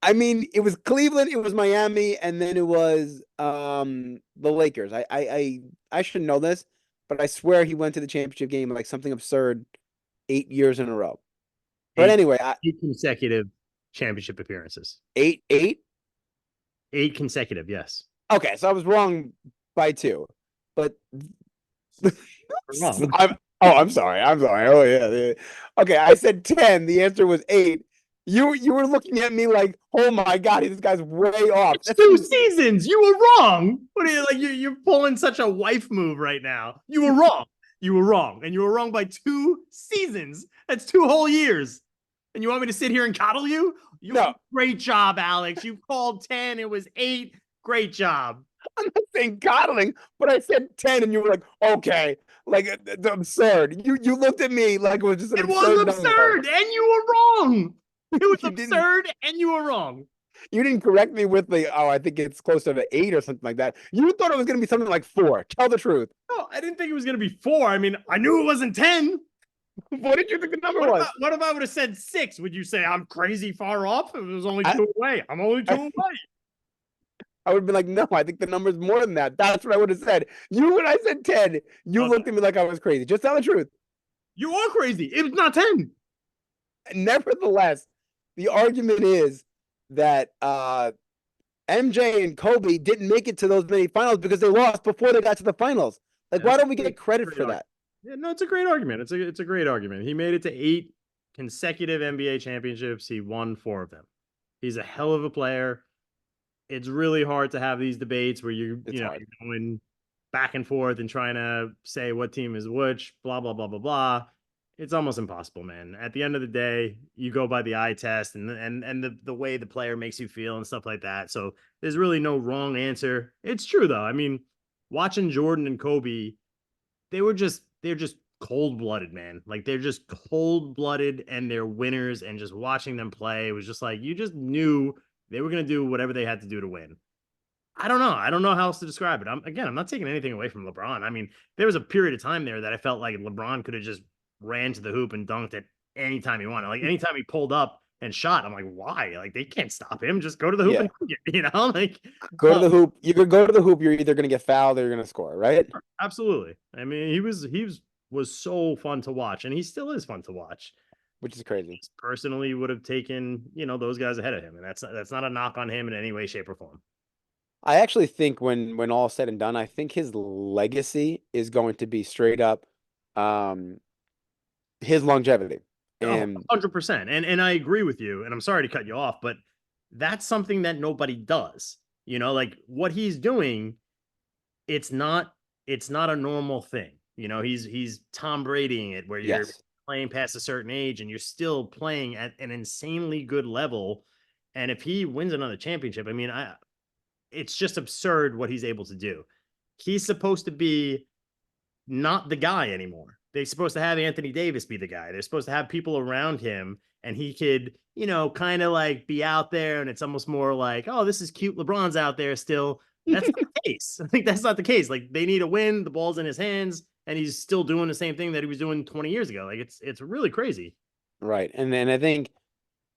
S2: I mean, it was Cleveland, it was Miami, and then it was the Lakers. I should know this, but I swear he went to the championship game like something absurd 8 years in a row. But
S1: eight
S2: anyway,
S1: eight consecutive championship appearances.
S2: eight.
S1: 8 consecutive, yes.
S2: Okay, so I was wrong by two, but
S1: You're wrong.
S2: I'm sorry. I'm sorry. Oh yeah. Okay, I said 10. The answer was 8. You were looking at me like, oh my God, this guy's way off.
S1: It's 2 seasons. You were wrong. What are you like? You're pulling such a wife move right now. You were wrong. You were wrong, and you were wrong by 2 seasons. That's 2 whole years. And you want me to sit here and coddle you?
S2: No.
S1: Great job, Alex. You called 10. It was 8. Great job.
S2: I'm not saying coddling, but I said 10 and you were like, okay, like it's absurd. You looked at me like it was just an
S1: It was
S2: absurd number.
S1: absurd, and you were wrong. It was
S2: You didn't
S1: absurd, and you were wrong.
S2: you didn't correct me with the I think it's closer to 8 or something like that. You thought it was gonna be something like 4. Tell the truth.
S1: No, I didn't think it was going to be 4. I mean, I knew it wasn't 10.
S2: What did you think the number
S1: What
S2: was?
S1: if I would have said 6? Would you say I'm crazy far off? It was only
S2: I,
S1: 2 away. I'm only 2
S2: I,
S1: away.
S2: I would have been like, no, I think the number's more than that. That's what I would have said. When I said 10, you
S1: Okay.
S2: looked at me like I was crazy. Just tell the truth.
S1: You are crazy. It was not 10.
S2: Nevertheless, the argument is that MJ and Kobe didn't make it to those many finals because they lost before they got to the finals. Like,
S1: Yeah,
S2: why
S1: that's
S2: don't we get credit for
S1: argument.
S2: that?
S1: Yeah, no, it's a great argument. It's a great argument. He made it to 8 consecutive NBA championships. He won 4 of them. He's a hell of a player. It's really hard to have these debates where
S2: It's hard.
S1: you're going back and forth and trying to say what team is which, blah blah blah blah blah. It's almost impossible, man. At the end of the day, you go by the eye test and the way the player makes you feel and stuff like that. So there's really no wrong answer. It's true though. I mean, watching Jordan and Kobe, they're just cold-blooded, man. Like they're just cold-blooded and they're winners, and just watching them play, it was just like you just knew they were going to do whatever they had to do to win. I don't know. I don't know how else to describe it. I'm not taking anything away from LeBron. I mean, there was a period of time there that I felt like LeBron could have just ran to the hoop and dunked it anytime he wanted. Like anytime he pulled up and shot, I'm like, why? Like they can't stop him. Just go to the hoop
S2: Yeah.
S1: and dunk it, you know? Like
S2: Go to the hoop. You could go to the hoop. You're either going to get fouled or you're going to score, right?
S1: absolutely. I mean, he was so fun to watch, and he still is fun to watch.
S2: Which is crazy.
S1: Personally, would have taken those guys ahead of him, and that's not a knock on him in any way, shape, or form.
S2: I actually think when all said and done, I think his legacy is going to be straight up um his longevity. And
S1: 100%. And I agree with you. And I'm sorry to cut you off, but that's something that nobody does. Like what he's doing, it's not a normal thing. He's Tom Bradying it where you're
S2: yes,
S1: playing past a certain age and you're still playing at an insanely good level. And if he wins another championship, I mean, it's just absurd what he's able to do. He's supposed to be not the guy anymore. They're supposed to have Anthony Davis be the guy. They're supposed to have people around him, and he could, kind of like be out there, and it's almost more like, oh, this is cute. LeBron's out there still. That's not the case. I think that's not the case. Like they need a win. The ball's in his hands, and he's still doing the same thing that he was doing 20 years ago. Like it's really crazy.
S2: right. And then I think,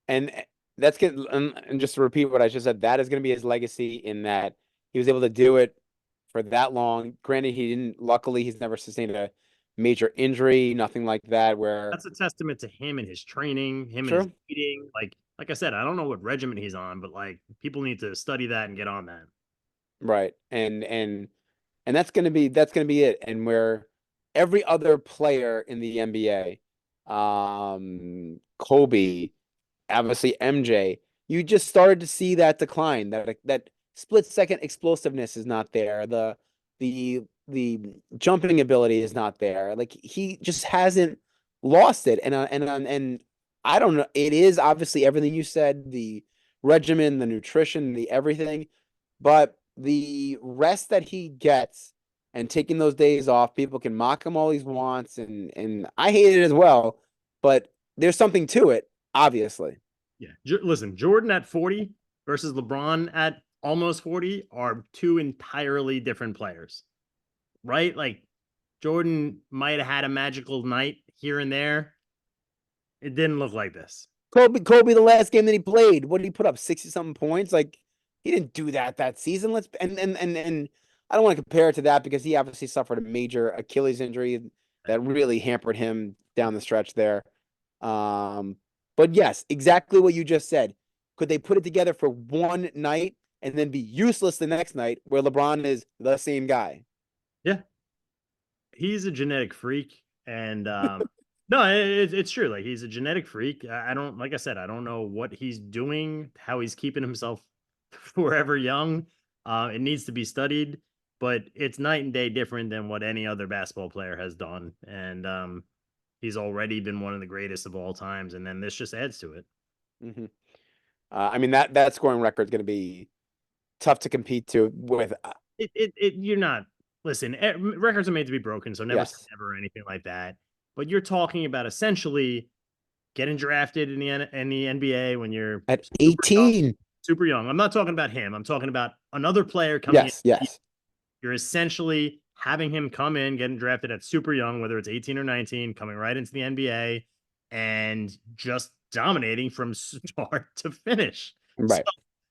S2: and that's good. And just to repeat what I just said, that is going to be his legacy in that he was able to do it for that long. Granted, he didn't. Luckily, he's never sustained a major injury, nothing like that. Where
S1: That's a testament to him and his training, him and his
S2: true,
S1: eating. Like I said, I don't know what regimen he's on, but like people need to study that and get on that.
S2: right? And that's gonna be it. And where every other player in the NBA, Kobe, obviously MJ, you just started to see that decline. That split second explosiveness is not there. The jumping ability is not there. Like he just hasn't lost it. And I don't know. It is obviously everything you said, the regimen, the nutrition, the everything, but the rest that he gets and taking those days off, people can mock him all he wants, and I hate it as well. But there's something to it, obviously.
S1: Yeah. Listen, Jordan at 40 versus LeBron at almost 40 are two entirely different players, right? Like Jordan might have had a magical night here and there. It didn't look like this.
S2: Kobe, the last game that he played, what did he put up? 60 something points? Like he didn't do that season. And I don't want to compare it to that because he obviously suffered a major Achilles injury that really hampered him down the stretch there. Um, but yes, exactly what you just said. Could they put it together for one night and then be useless the next night where LeBron is the same guy?
S1: Yeah. He's a genetic freak. And no, it's true. Like he's a genetic freak. I don't, like I said, I don't know what he's doing, how he's keeping himself forever young. It needs to be studied, but it's night and day different than what any other basketball player has done. And he's already been one of the greatest of all times. And then this just adds to it.
S2: Mm-hmm. I mean that scoring record is going to be tough to compete to with.
S1: you're not, listen, records are made to be broken, so never say
S2: Yes.
S1: never or anything like that. But you're talking about essentially getting drafted in the NBA when you're
S2: At
S1: super young,
S2: 18.
S1: super young. I'm not talking about him. I'm talking about another player coming in.
S2: Yes, yes.
S1: You're essentially having him come in, getting drafted at super young, whether it's 18 or 19, coming right into the NBA and just dominating from start to finish. So,
S2: Right.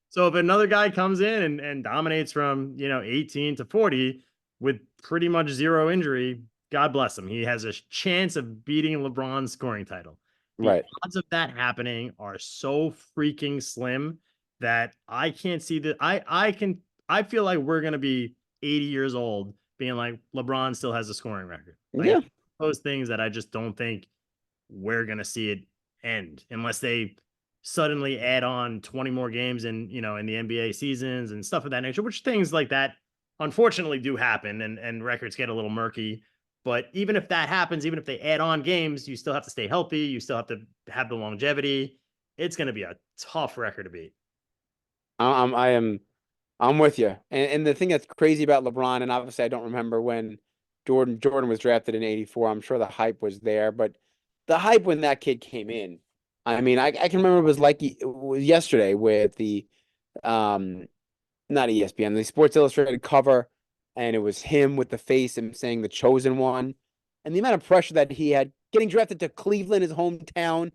S1: so if another guy comes in and dominates from, 18 to 40 with pretty much zero injury, God bless him. He has a chance of beating LeBron's scoring title. The
S2: Right.
S1: odds of that happening are so freaking slim that I can't see that. I feel like we're gonna be 80 years old being like LeBron still has a scoring record. Like
S2: Yeah.
S1: those things that I just don't think we're gonna see it end unless they suddenly add on 20 more games in the NBA seasons and stuff of that nature, which things like that unfortunately do happen and records get a little murky. But even if that happens, even if they add on games, you still have to stay healthy. You still have to have the longevity. It's going to be a tough record to beat.
S2: I am I'm with you. And the thing that's crazy about LeBron, and obviously I don't remember when Jordan was drafted in '84. I'm sure the hype was there, but the hype when that kid came in, I mean, I can remember it was like it was yesterday with the um not ESPN, the Sports Illustrated cover, and it was him with the face and saying the chosen one, and the amount of pressure that he had getting drafted to Cleveland, his hometown,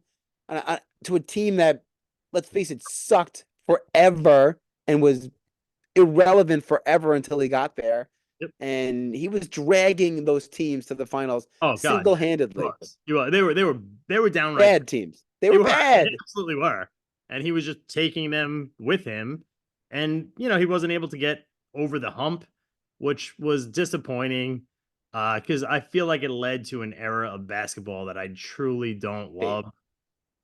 S2: to a team that, let's face it, sucked forever and was irrelevant forever until he got there.
S1: Yep.
S2: And he was dragging those teams to the finals
S1: Oh God, yeah. He
S2: single-handedly.
S1: was. He was. They were downright.
S2: Bad teams. They
S1: They
S2: were
S1: were. They
S2: bad.
S1: absolutely were. And he was just taking them with him. And, he wasn't able to get over the hump, which was disappointing because I feel like it led to an era of basketball that I truly don't
S2: Hate.
S1: love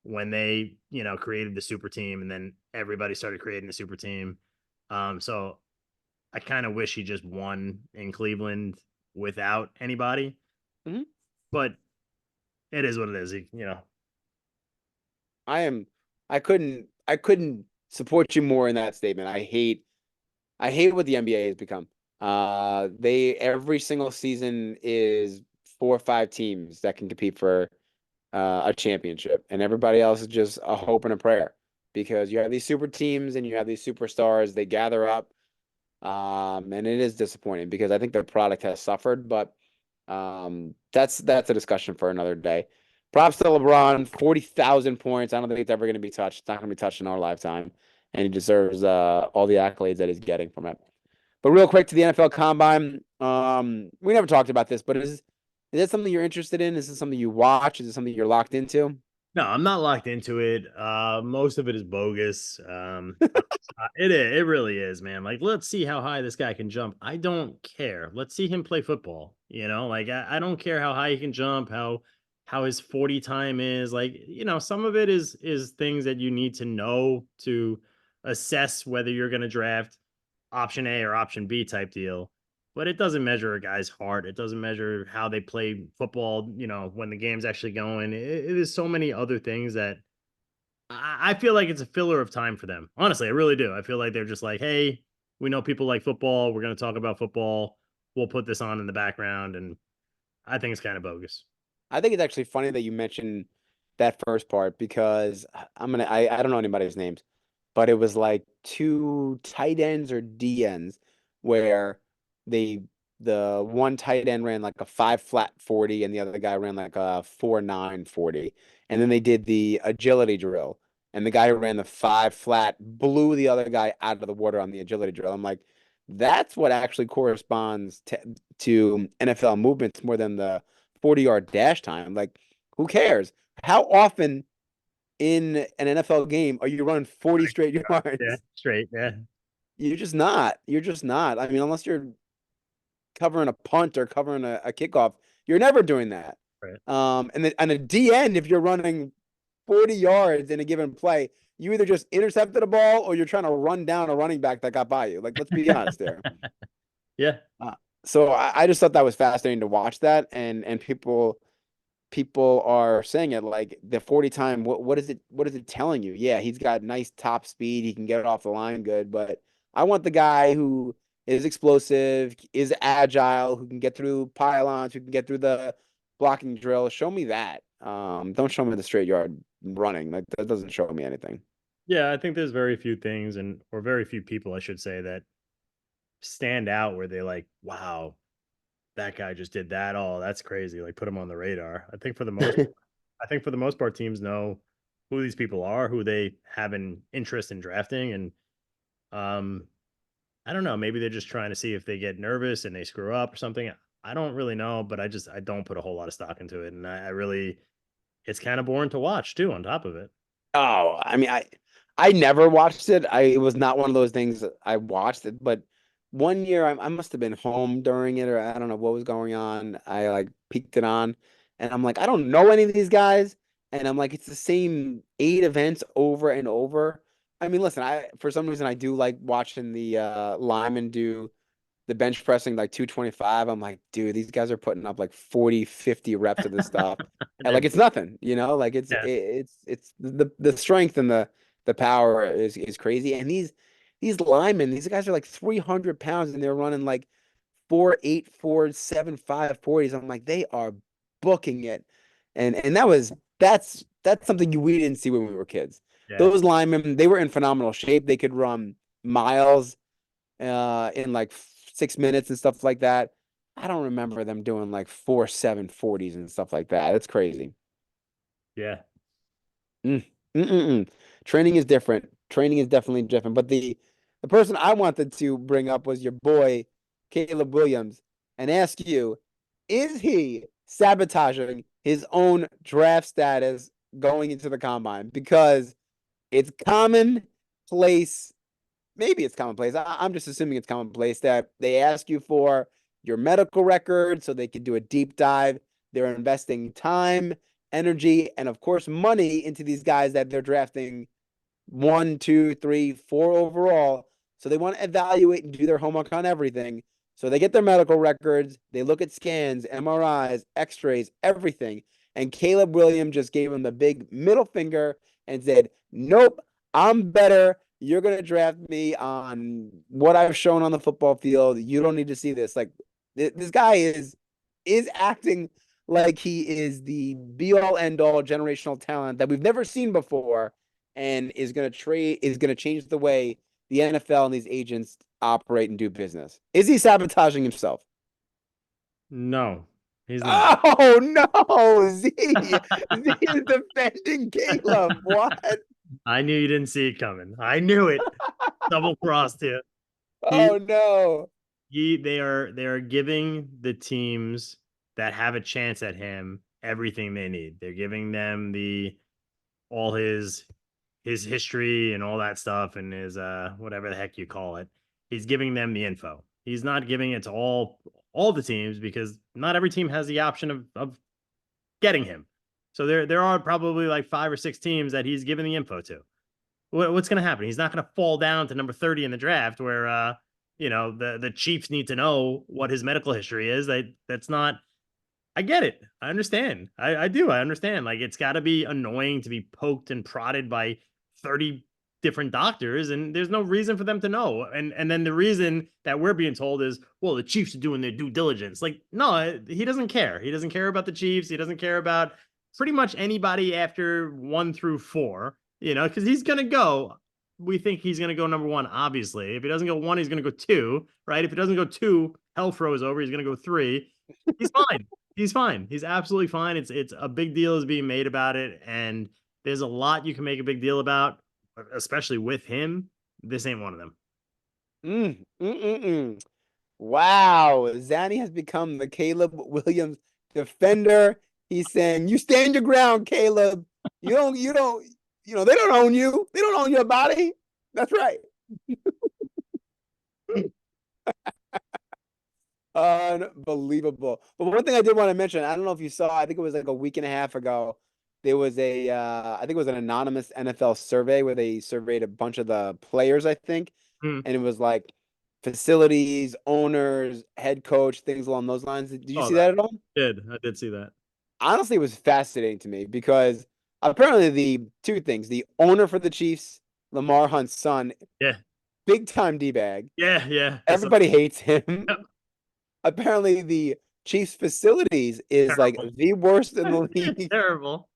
S1: when they, created the super team and then everybody started creating the super team. So I kind of wish he just won in Cleveland without anybody,
S2: Mhm.
S1: but it is what it is.
S2: I am. I couldn't support you more in that statement. I hate what the NBA has become. They every single season is 4 or 5 teams that can compete for a championship, and everybody else is just a hope and a prayer because you have these super teams and you have these superstars. They gather up, and it is disappointing because I think the product has suffered, but that's a discussion for another day. Props to LeBron, 40,000 points. I don't think it's ever going to be touched. It's not going to be touched in our lifetime, and he deserves all the accolades that he's getting from it. But real quick to the NFL Combine, we never talked about this, but is that something you're interested in? Is this something you watch? Is it something you're locked into?
S1: No, I'm not locked into it. Most of it is bogus. It really is, man. Like, let's see how high this guy can jump. I don't care. Let's see him play football. Like I don't care how high he can jump, how his 40 time is. Like, some of it is things that you need to know to assess whether you're going to draft option A or option B type deal. But it doesn't measure a guy's heart. It doesn't measure how they play football, when the game's actually going. It is so many other things that I feel like it's a filler of time for them. Honestly, I really do. I feel like they're just like, hey, we know people like football. We're going to talk about football. We'll put this on in the background. And I think it's kind of bogus.
S2: I think it's actually funny that you mentioned that first part because I don't know anybody's names, but it was like two tight ends or D ends where they the one tight end ran like a 5 flat 40 and the other guy ran like a 4.9 40. And then they did the agility drill. And the guy who ran the 5 flat blew the other guy out of the water on the agility drill. I'm like, that's what actually corresponds to NFL movements more than the 40-yard dash time. Like, who cares? How often in an NFL game are you running 40 straight
S1: Yeah,
S2: yards?
S1: straight. Yeah.
S2: You're just not. You're just not. I mean, unless you're covering a punt or covering a kickoff, you're never doing that.
S1: Right.
S2: And a D end, if you're running 40 yards in a given play, you either just intercepted a ball or you're trying to run down a running back that got by you. Like, let's be honest there.
S1: Yeah.
S2: Uh, so I just thought that was fascinating to watch that, and people are saying it like the 40 time. What is it telling you? Yeah, he's got nice top speed. He can get it off the line good, but I want the guy who is explosive, is agile, who can get through pylons, who can get through the blocking drill. Show me that. Don't show me the straight yard running. Like that doesn't show me anything.
S1: Yeah, I think there's very few things or very few people, I should say, that stand out where they like, wow, that guy just did that. Oh, that's crazy. Like put him on the radar. I think for the most part, teams know who these people are, who they have an interest in drafting, and um, I don't know. Maybe they're just trying to see if they get nervous and they screw up or something. I don't really know, but I don't put a whole lot of stock into it, and I really it's kind of boring to watch too. On top of it,
S2: Oh, I mean, I never watched it. It was not one of those things that I watched it, but one year I must have been home during it, or I don't know what was going on. I like peeked it on, and I'm like, I don't know any of these guys, and I'm like, it's the same 8 events over and over. I mean, listen, I for some reason I do like watching the linemen do the bench pressing like 225. I'm like, dude, these guys are putting up like 40, 50 reps of this stuff. And
S1: they're
S2: like it's nothing, like
S1: yeah.
S2: it's the strength and the power is crazy. And these linemen, these guys are like 300 pounds and they're running like 4.8, 4.7, 5.40s. I'm like, they are booking it. And that's something we didn't see when we were kids.
S1: Yeah.
S2: Those linemen, they were in phenomenal shape. They could run miles in like 6 minutes and stuff like that. I don't remember them doing like 4.7 40s and stuff like that. It's crazy.
S1: Yeah.
S2: Mm, mm. Training is different. Training is definitely different. But the person I wanted to bring up was your boy Caleb Williams and ask you, is he sabotaging his own draft status going into the combine? Because it's commonplace, maybe it's commonplace. I'm just assuming it's commonplace that they ask you for your medical record so they can do a deep dive. They're investing time, energy, and of course, money into these guys that they're drafting 1, 2, 3, 4 overall. So they want to evaluate and do their homework on everything. So they get their medical records, they look at scans, MRIs, x-rays, everything. And Caleb Williams just gave him the big middle finger and said, nope, I'm better. You're going to draft me on what I've shown on the football field. You don't need to see this. Like this guy is acting like he is the be all end all generational talent that we've never seen before and is going to change the way the NFL and these agents operate and do business. Is he sabotaging himself?
S1: No, he's not.
S2: Oh no, Z. Z is defending Caleb. What?
S1: I knew you didn't see it coming. I knew it. Double crossed you. He
S2: Oh no.
S1: they are giving the teams that have a chance at him everything they need. They're giving them the all his history and all that stuff and his whatever the heck you call it. He's giving them the info. He's not giving it to all the teams because not every team has the option of getting him. So there are probably like 5 or 6 teams that he's giving the info to. What's going to happen? He's not going to fall down to number 30 in the draft where the Chiefs need to know what his medical history is. That's not I get it. I understand. I do. I understand. Like it's got to be annoying to be poked and prodded by 30 different doctors, and there's no reason for them to know. And then the reason that we're being told is, well, the Chiefs are doing their due diligence. Like, no, he doesn't care. He doesn't care about the Chiefs. He doesn't care about pretty much anybody after 1 through 4. Because he's gonna go. We think he's gonna go number 1. Obviously, if he doesn't go 1, he's gonna go 2. Right? If he doesn't go 2, hell froze over. He's gonna go 3. He's fine. He's fine. He's absolutely fine. It's a big deal is being made about it, and there's a lot you can make a big deal about, especially with him. This ain't one of them.
S2: Mm, mm, mm, mm. Wow. Zanny has become the Caleb Williams defender. He's saying, you stand your ground, Caleb. They don't own you. They don't own your body. That's right. Unbelievable. But one thing I did want to mention, I don't know if you saw, I think it was like a week and a half ago, there was I think it was an anonymous NFL survey where they surveyed a bunch of the players, I think.
S1: Hmm.
S2: And it was like facilities, owners, head coach, things along those lines. Did you
S1: Oh,
S2: see
S1: that
S2: that at all?
S1: I did see that.
S2: Honestly, it was fascinating to me because apparently the two things, the owner for the Chiefs, Lamar Hunt's son,
S1: Yeah.
S2: big time D-bag.
S1: Yeah, yeah.
S2: Everybody hates him.
S1: Yep,
S2: Apparently, the Chiefs facilities is like
S1: terrible.
S2: the worst in the league.
S1: Terrible.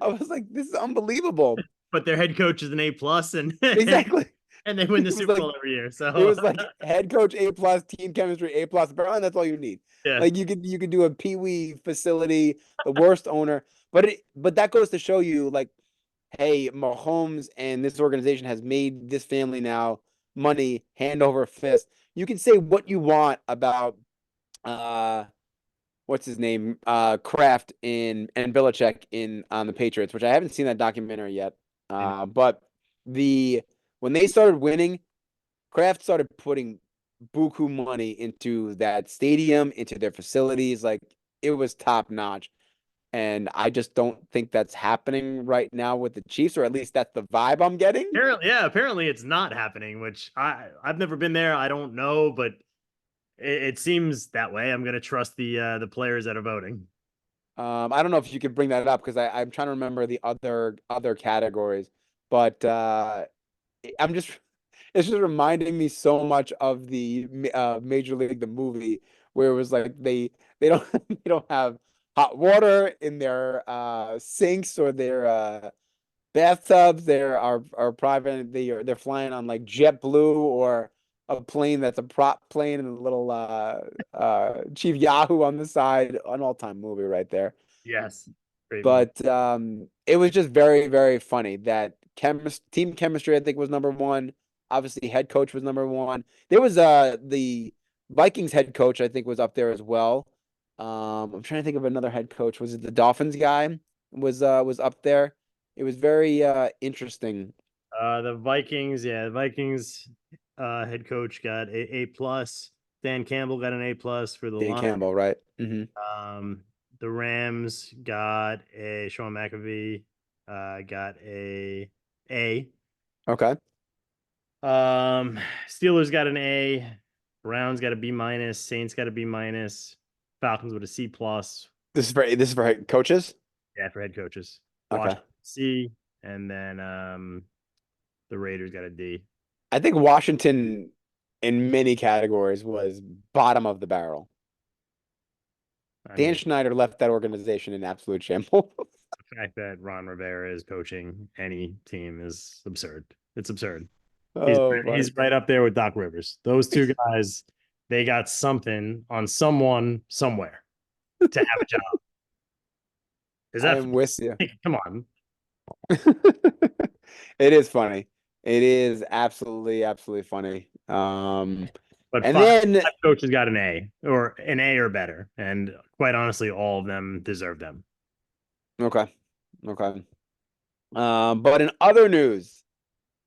S2: I was like, this is unbelievable.
S1: But their head coach is an A plus, and
S2: Exactly.
S1: and they win the
S2: It was
S1: Super
S2: like
S1: Bowl every year.
S2: it
S1: So
S2: was like head coach A plus, team chemistry A plus. Apparently, that's all you need.
S1: yeah,
S2: Like you could do a pee wee facility, the worst owner, but that goes to show you like, hey, Mahomes and this organization has made this family now money hand over fist. You can say what you want about uh what's his name? Kraft in and Belichick in on the Patriots, which I haven't seen that documentary yet. But the when they started winning, Kraft started putting buku money into that stadium, into their facilities. Like it was top notch. And I just don't think that's happening right now with the Chiefs, or at least that's the vibe I'm getting.
S1: apparently it's not happening, which I've never been there. I don't know, but it seems that way. I'm gonna trust the players that are voting.
S2: I don't know if you could bring that up because I'm trying to remember the other categories, but I'm just it's just reminding me so much of the Major League the movie where it was like they don't they don't have hot water in their sinks or their bathtubs. There are private. They're flying on like JetBlue or a plane that's a prop plane and a little Chief Yahoo on the side. An all-time movie right there.
S1: Yes, great movie.
S2: But it was just very, very funny that team chemistry, I think, was number one. Obviously, head coach was number one. There was the Vikings head coach, I think, was up there as well. I'm trying to think of another head coach. Was it the Dolphins guy? Was up there. It was very interesting.
S1: The Vikings, yeah, the Vikings head coach got A plus. Dan Campbell got an A plus for the
S2: Dan
S1: line.
S2: Campbell, right? Hmm.
S1: The Rams got a Sean McAvee got A.
S2: Okay.
S1: Steelers got an A. Browns got a B minus. Saints got a B minus. Falcons with a C plus.
S2: This is for head coaches.
S1: Yeah, for head coaches.
S2: Okay.
S1: Washington C, and then the Raiders got a D.
S2: I think Washington in many categories was bottom of the barrel.
S1: I
S2: Dan
S1: mean,
S2: Schneider left that organization in absolute shambles.
S1: the fact that Ron Rivera is coaching any team is absurd. It's absurd. He's
S2: Oh my
S1: he's right up there with Doc Rivers. Those two guys, they got something on someone somewhere to have a job. Is
S2: I
S1: that
S2: am with you.
S1: come on?
S2: It is funny. It is absolutely, absolutely funny.
S1: But
S2: And
S1: five,
S2: then
S1: five coaches got an A or better, and quite honestly, all of them deserve them.
S2: okay, okay. But in other news,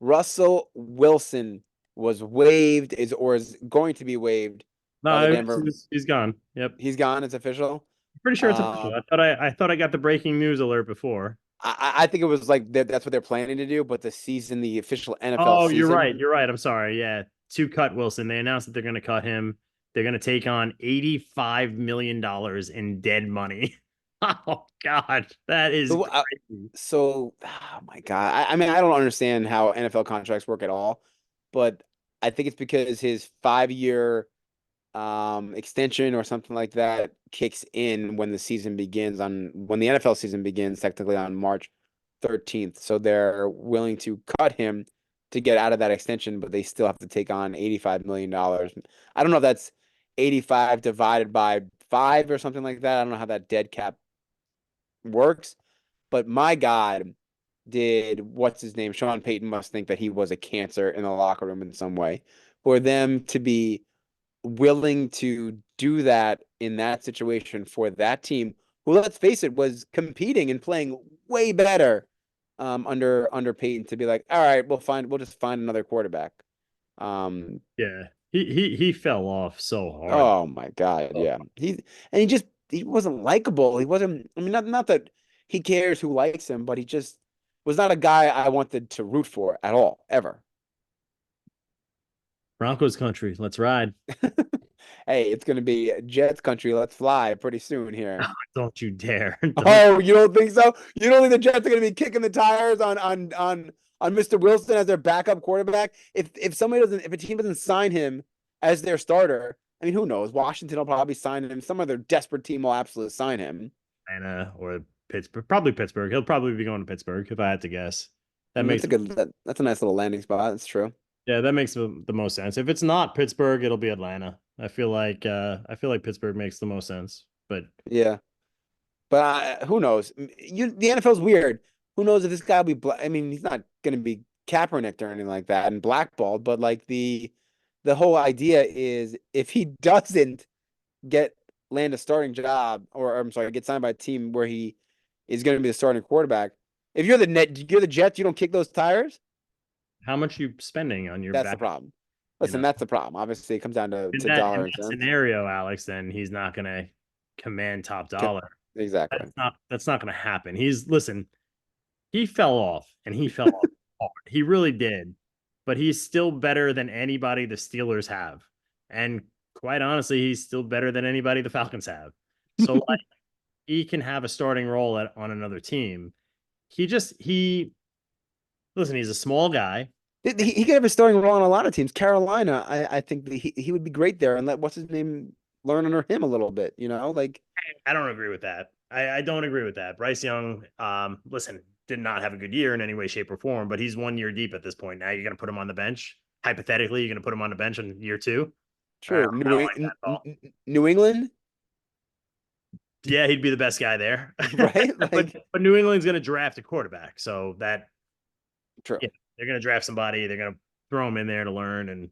S2: Russell Wilson was waived, is going to be waived by the
S1: No,
S2: Denver.
S1: he's gone. Yep,
S2: He's gone. It's official.
S1: pretty sure it's official.
S2: Um,
S1: I thought I got the breaking news alert before.
S2: I think it was like that's what they're planning to do, but the official NFL
S1: Oh, you're
S2: season.
S1: right. You're right. I'm sorry. Yeah, to cut Wilson, they announced that they're going to cut him. They're going to take on $85 million in dead money. Oh God, that is
S2: So,
S1: crazy.
S2: oh my God. I mean, I don't understand how NFL contracts work at all, but I think it's because his 5 year extension or something like that kicks in when when the NFL season begins, technically on March 13th. So they're willing to cut him to get out of that extension, but they still have to take on $85 million. I don't know if that's 85 divided by 5 or something like that. I don't know how that dead cap works, but my God, did what's his name? Sean Payton must think that he was a cancer in the locker room in some way. For them to be willing to do that in that situation for that team, who, let's face it, was competing and playing way better under Payton, to be like, all right, we'll just find another quarterback. Um,
S1: Yeah, he fell off so hard.
S2: oh my God,
S1: Oh,
S2: yeah. He wasn't likable. He wasn't, I mean, not that he cares who likes him, but he just was not a guy I wanted to root for at all, ever.
S1: Broncos country, let's ride.
S2: Hey, it's gonna be Jets country. Let's fly pretty soon here.
S1: Don't you dare! Don't
S2: Oh, you don't think so? You don't think the Jets are gonna be kicking the tires on on Mr. Wilson as their backup quarterback. If a team doesn't sign him as their starter, I mean, who knows? Washington will probably sign him. Some other desperate team will absolutely sign him.
S1: Atlanta or Pittsburgh. Probably Pittsburgh. He'll probably be going to Pittsburgh if I had to guess. That
S2: That's
S1: makes
S2: that's a nice little landing spot. That's true.
S1: yeah, that makes the most sense. If it's not Pittsburgh, it'll be Atlanta. I feel like Pittsburgh makes the most sense. But
S2: Yeah. But who knows? The NFL's weird. Who knows if this guy will be? I mean, he's not going to be Kaepernick or anything like that and blackballed. But like the whole idea is if he doesn't get land a starting job, or I'm sorry, get signed by a team where he is going to be the starting quarterback. If you're the Jets, you don't kick those tires.
S1: how much you spending on your
S2: That's the
S1: back?
S2: problem.
S1: You
S2: Listen,
S1: know,
S2: that's the problem. Obviously, it comes down
S1: in
S2: to
S1: that in
S2: dollar
S1: that
S2: and cents.
S1: scenario, Alex, then he's not going to command top dollar.
S2: Exactly.
S1: That's not going to happen. Listen. He fell off, and he fell off hard. He really did. But he's still better than anybody the Steelers have. And quite honestly, he's still better than anybody the Falcons have. So like he can have a starting role on another team. He listen, he's a small guy.
S2: He could have a starting role on a lot of teams. Carolina, I think that he would be great there and let what's his name learn under him a little bit, like
S1: I don't agree with that. I don't agree with that. Bryce Young, listen, did not have a good year in any way, shape, or form, but he's 1 year deep at this point. Now you're going to put him on the bench. Hypothetically, you're going to put him on the bench in year two.
S2: true.
S1: I don't like that at all.
S2: New England,
S1: Yeah, he'd be the best guy there.
S2: right?
S1: but
S2: Like
S1: but New England's going to draft a quarterback, so that
S2: true.
S1: yeah, they're going to draft somebody. They're going to throw him in there to learn, and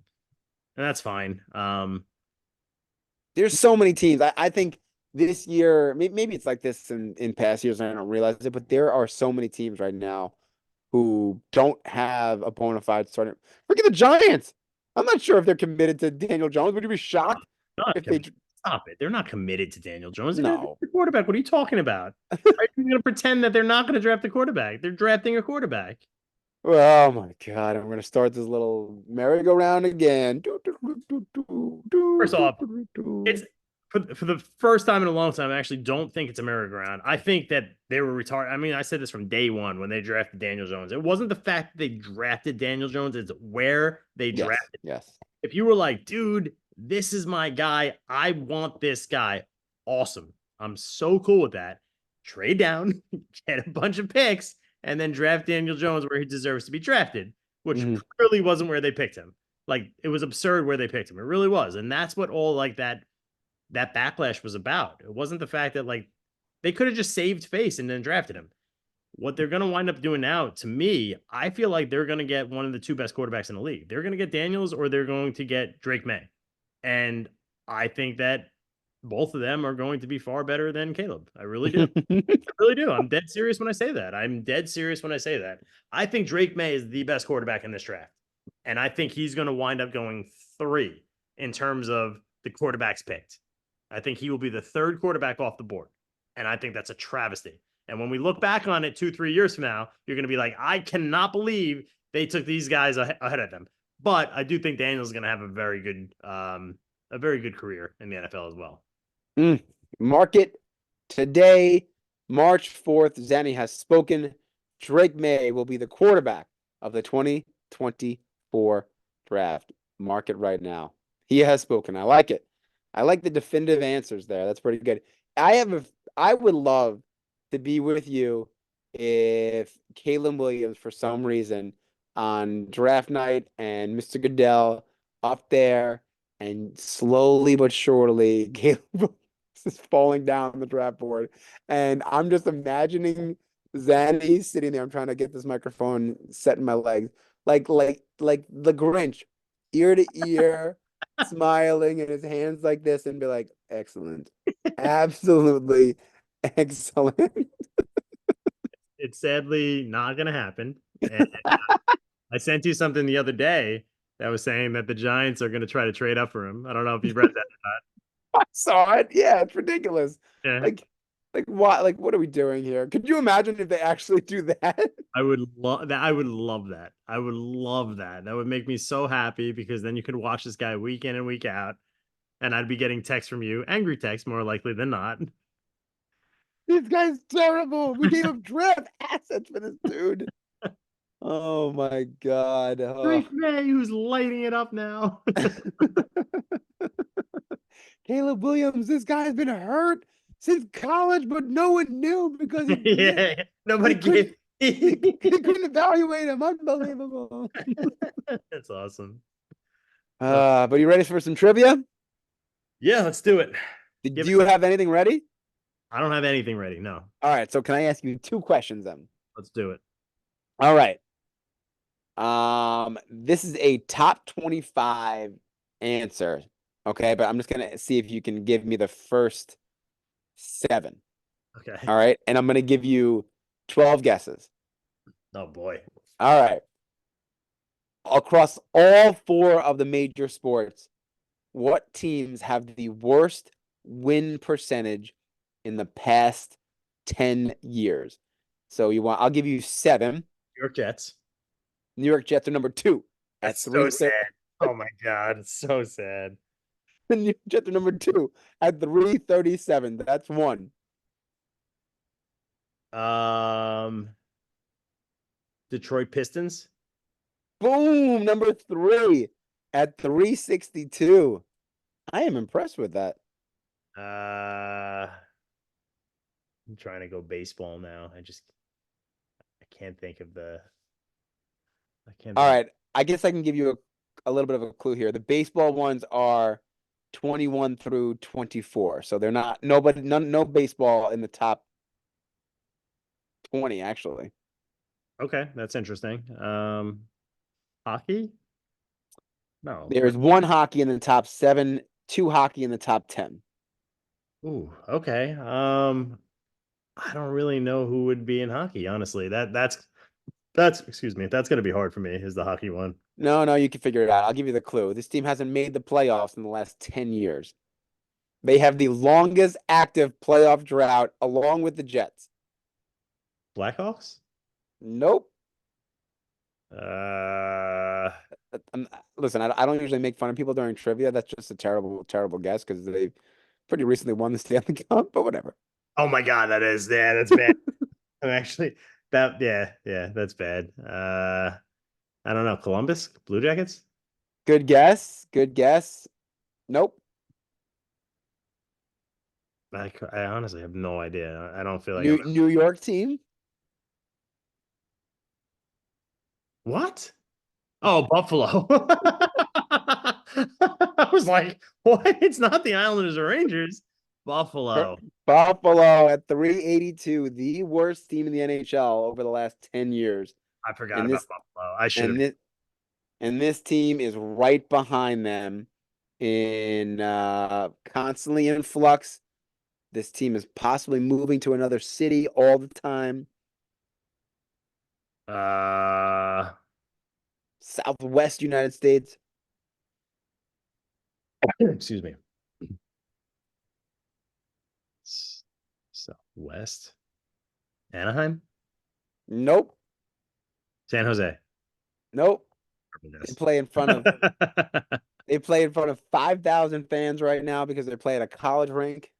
S1: that's fine.
S2: There's so many teams. I think this year, maybe it's like this in past years, and I don't realize it, but there are so many teams right now who don't have a bona fide starting. Look at the Giants. I'm not sure if they're committed to Daniel Jones. Would you be shocked
S1: Not
S2: if they?
S1: stop it. They're not committed to Daniel Jones. They're going to
S2: No.
S1: draft the quarterback. What are you talking about? Are you going to pretend that they're not going to draft the quarterback? They're drafting a quarterback.
S2: Oh my God, I'm gonna start this little merry-go-round again.
S1: First off, it's for the first time in a long time. I actually don't think it's a merry-go-round. I think that they were retarded. I mean, I said this from day one when they drafted Daniel Jones. It wasn't the fact that they drafted Daniel Jones; it's where they
S2: Yes,
S1: drafted.
S2: yes.
S1: If you were like, dude, this is my guy. I want this guy. Awesome. I'm so cool with that. Trade down, get a bunch of picks, and then draft Daniel Jones where he deserves to be drafted, which clearly wasn't where they picked him. Like it was absurd where they picked him. It really was. And that's what all like that backlash was about. It wasn't the fact that like they could have just saved face and then drafted him. What they're going to wind up doing now, to me, I feel like they're going to get one of the two best quarterbacks in the league. They're going to get Daniels or they're going to get Drake May. And I think that both of them are going to be far better than Caleb. I really do. I really do. I'm dead serious when I say that. I'm dead serious when I say that. I think Drake May is the best quarterback in this draft. And I think he's going to wind up going 3 in terms of the quarterbacks picked. I think he will be the 3rd quarterback off the board. And I think that's a travesty. And when we look back on it 2-3 years from now, you're going to be like, I cannot believe they took these guys ahead of them. But I do think Daniel's going to have a very good career in the NFL as well.
S2: Market today, March 4th. Zanni has spoken. Drake May will be the quarterback of the 2024 draft. Market right now. He has spoken. I like it. I like the definitive answers there. That's pretty good. I would love to be with you if Caleb Williams, for some reason, on draft night and Mr. Goodell up there, and slowly but surely, Caleb is falling down the draft board. And I'm just imagining Zanny sitting there. I'm trying to get this microphone set in my legs, like the Grinch, ear to ear, smiling, and his hands like this, and be like, "Excellent, absolutely excellent."
S1: It's sadly not going to happen. And I sent you something the other day that was saying that the Giants are going to try to trade up for him. I don't know if you've read that or
S2: I saw it. Yeah, it's ridiculous.
S1: not. Yeah.
S2: Like what? Like what are we doing here? Could you imagine if they actually do that?
S1: I would love that. I would love that. I would love that. That would make me so happy because then you could watch this guy week in and week out, and I'd be getting texts from you, angry texts more likely than not.
S2: This guy's terrible. We gave up draft assets for this dude. Oh my God.
S1: Drake
S2: Oh.
S1: May, who's lighting it up now.
S2: Caleb Williams, this guy's been hurt since college, but no one knew because he missed.
S1: Yeah, nobody
S2: They couldn't
S1: gave.
S2: they couldn't evaluate him. Unbelievable.
S1: That's awesome.
S2: But you ready for some trivia?
S1: Yeah, let's do it.
S2: Do
S1: Give it.
S2: you have anything ready?
S1: I don't have anything ready. No,
S2: All right, so can I ask you two questions then?
S1: let's do it.
S2: All right. This is a top 25 answer. Okay, but I'm just gonna see if you can give me the first seven.
S1: Okay.
S2: All right, and I'm gonna give you 12 guesses.
S1: Oh boy.
S2: All right. Across all four of the major sports, what teams have the worst win percentage in the past 10 years? So I'll give you seven.
S1: New York Jets.
S2: New York Jets are number two at
S1: That's so
S2: 330.
S1: sad. Oh my god, it's so sad.
S2: The New York Jets are number two at 337. That's one.
S1: Um, Detroit Pistons.
S2: Boom, number three at 362. I am impressed with that.
S1: Uh, I'm trying to go baseball now. I can't think of the. I can't
S2: All
S1: think.
S2: right. I guess I can give you a little bit of a clue here. The baseball ones are 21 through 24. So they're not no baseball in the top 20 actually.
S1: Okay, that's interesting. Hockey? No.
S2: There's one hockey in the top seven, two hockey in the top 10.
S1: Ooh, okay. I don't really know who would be in hockey, honestly. That's excuse me, that's gonna be hard for me, is the hockey one.
S2: No, you can figure it out. I'll give you the clue. This team hasn't made the playoffs in the last 10 years. They have the longest active playoff drought along with the Jets.
S1: Blackhawks?
S2: Nope.
S1: Uh
S2: Listen, I don't usually make fun of people during trivia. That's just a terrible, terrible guess because they pretty recently won the Stanley Cup, but whatever.
S1: oh my god, that's bad. I'm actually yeah, that's bad. I don't know. Columbus? Blue Jackets?
S2: Good guess. Good guess. Nope.
S1: I honestly have no idea. I don't feel like I'm
S2: New York team?
S1: what? Oh, Buffalo. I was like, what? It's not the Islanders or Rangers. Buffalo.
S2: Buffalo at 382, the worst team in the NHL over the last 10 years.
S1: I forgot
S2: And
S1: about
S2: this
S1: Buffalo. I should have.
S2: and this and this team is right behind them in constantly in flux. This team is possibly moving to another city all the time.
S1: Uh,
S2: Southwest United States.
S1: excuse me. Southwest. Anaheim?
S2: Nope.
S1: San Jose.
S2: Nope. They
S1: Yes.
S2: play in front of they play in front of 5,000 fans right now because they play at a college rink.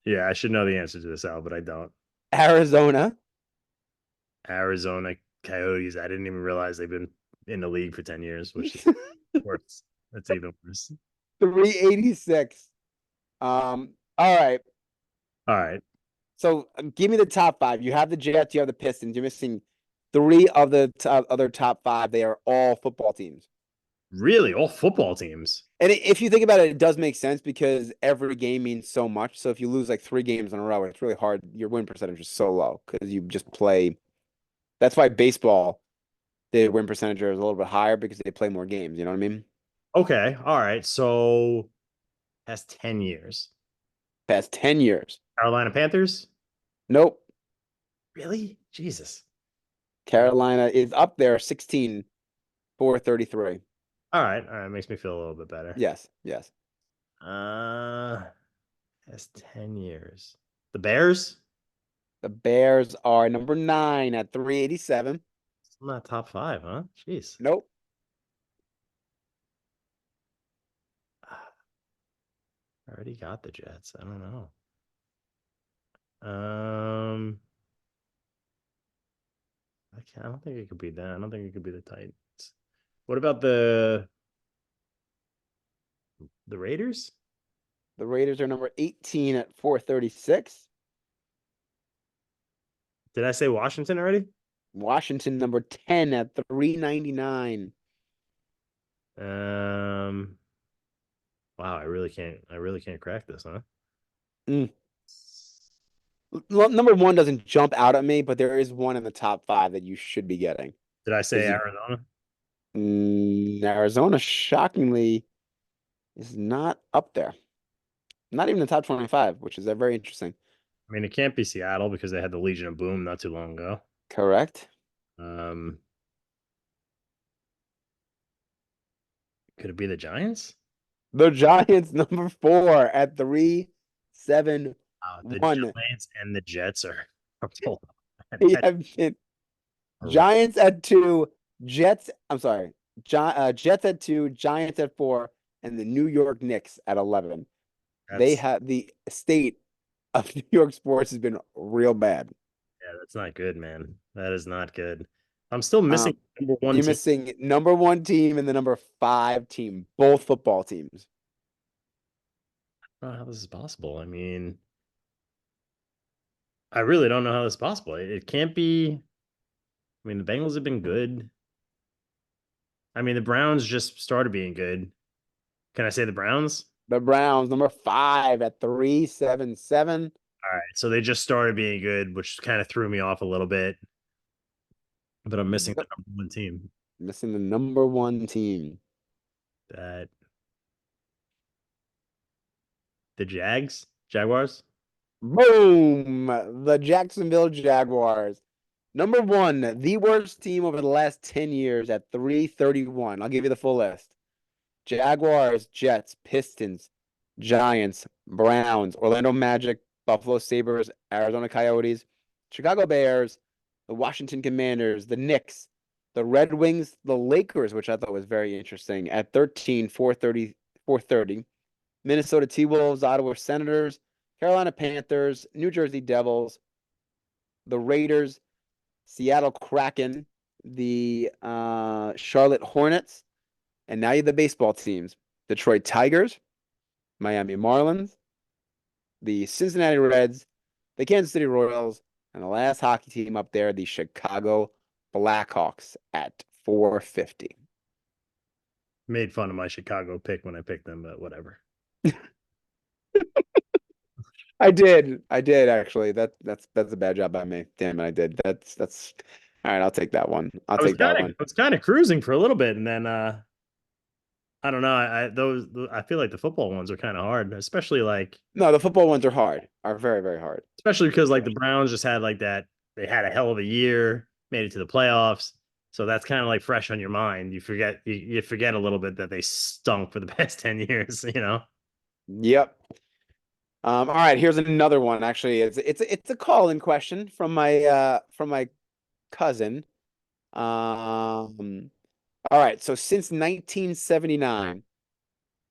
S1: Yeah, I should know the answer to this, Al, but I don't.
S2: Arizona.
S1: Arizona Coyotes. I didn't even realize they've been in the league for 10 years, which is worse. That's even worse.
S2: 386. All right.
S1: All right.
S2: So give me the top five. You have the Jets, you have the Pistons. You're missing three of the other top five. They are all football teams.
S1: Really? All football teams?
S2: And if you think about it, it does make sense because every game means so much. So if you lose like three games in a row, it's really hard. Your win percentage is so low because you just play. That's why baseball, the win percentage is a little bit higher because they play more games. You know what I mean?
S1: Okay. All right. So has 10 years.
S2: Past 10 years.
S1: Carolina Panthers?
S2: Nope.
S1: Really? Jesus.
S2: Carolina is up there 16-4-33.
S1: All right. All right. Makes me feel a little bit better.
S2: Yes, yes.
S1: Uh, has 10 years. The Bears?
S2: The Bears are number 9 at 387.
S1: Still not top five, huh? Jeez.
S2: Nope.
S1: I already got the Jets. I don't know. Um, I I don't think it could be that. I don't think it could be the Titans. What about the Raiders?
S2: The Raiders are number 18 at 436.
S1: Did I say Washington already?
S2: Washington number 10 at 399.
S1: Um, wow, I really can't crack this, huh?
S2: Mm. Number one doesn't jump out at me, but there is one in the top five that you should be getting.
S1: Did I say
S2: Because
S1: Arizona?
S2: Arizona, shockingly, is not up there. Not even the top 25, which is very interesting.
S1: I mean, it can't be Seattle because they had the Legion of Boom not too long ago.
S2: Correct.
S1: Um, could it be the Giants?
S2: The Giants, number 4 at 371.
S1: The Giants and the Jets are both
S2: They have been Giants at 2, Jets. I'm sorry, Jets at 2, Giants at 4, and the New York Knicks at 11. They
S1: that's
S2: have the state of New York sports has been real bad.
S1: yeah, that's not good, man. That is not good. I'm still missing
S2: Um,
S1: number one
S2: you're
S1: team.
S2: missing number 1 team and the number 5 team, both football teams.
S1: I don't know how this is possible. I mean, I really don't know how this is possible. It can't be. I mean, the Bengals have been good. I mean, the Browns just started being good. Can I say the Browns?
S2: The Browns, number 5 at 377.
S1: All right, so they just started being good, which kind of threw me off a little bit. But I'm missing the
S2: Yep.
S1: number one team.
S2: Missing the number 1 team.
S1: That the Jaguars.
S2: Boom! The Jacksonville Jaguars. Number 1, the worst team over the last 10 years at 331. I'll give you the full list. Jaguars, Jets, Pistons, Giants, Browns, Orlando Magic, Buffalo Sabres, Arizona Coyotes, Chicago Bears, the Washington Commanders, the Knicks, the Red Wings, the Lakers, which I thought was very interesting, at 13, 430, 430. Minnesota T-Wolves, Ottawa Senators, Carolina Panthers, New Jersey Devils, the Raiders, Seattle Kraken, the Charlotte Hornets, and now you have the baseball teams. Detroit Tigers, Miami Marlins, the Cincinnati Reds, the Kansas City Royals, and the last hockey team up there, the Chicago Blackhawks at 450.
S1: Made fun of my Chicago pick when I picked them, but whatever.
S2: I did actually. That's a bad job by me. Damn it, I did. That's all right. I'll take that one. I'll take that one.
S1: I was kind of cruising for a little bit, and then I don't know. I feel like the football ones are kind of hard,
S2: No, the football ones are hard. Are very, very hard.
S1: especially because like the Browns just had like that. They had a hell of a year, made it to the playoffs, so that's kind of like fresh on your mind. You forget a little bit that they stunk for the past 10 years. You know.
S2: Yep. All right, here's another one. Actually, it's a call-in question from my cousin. All right, so since 1979,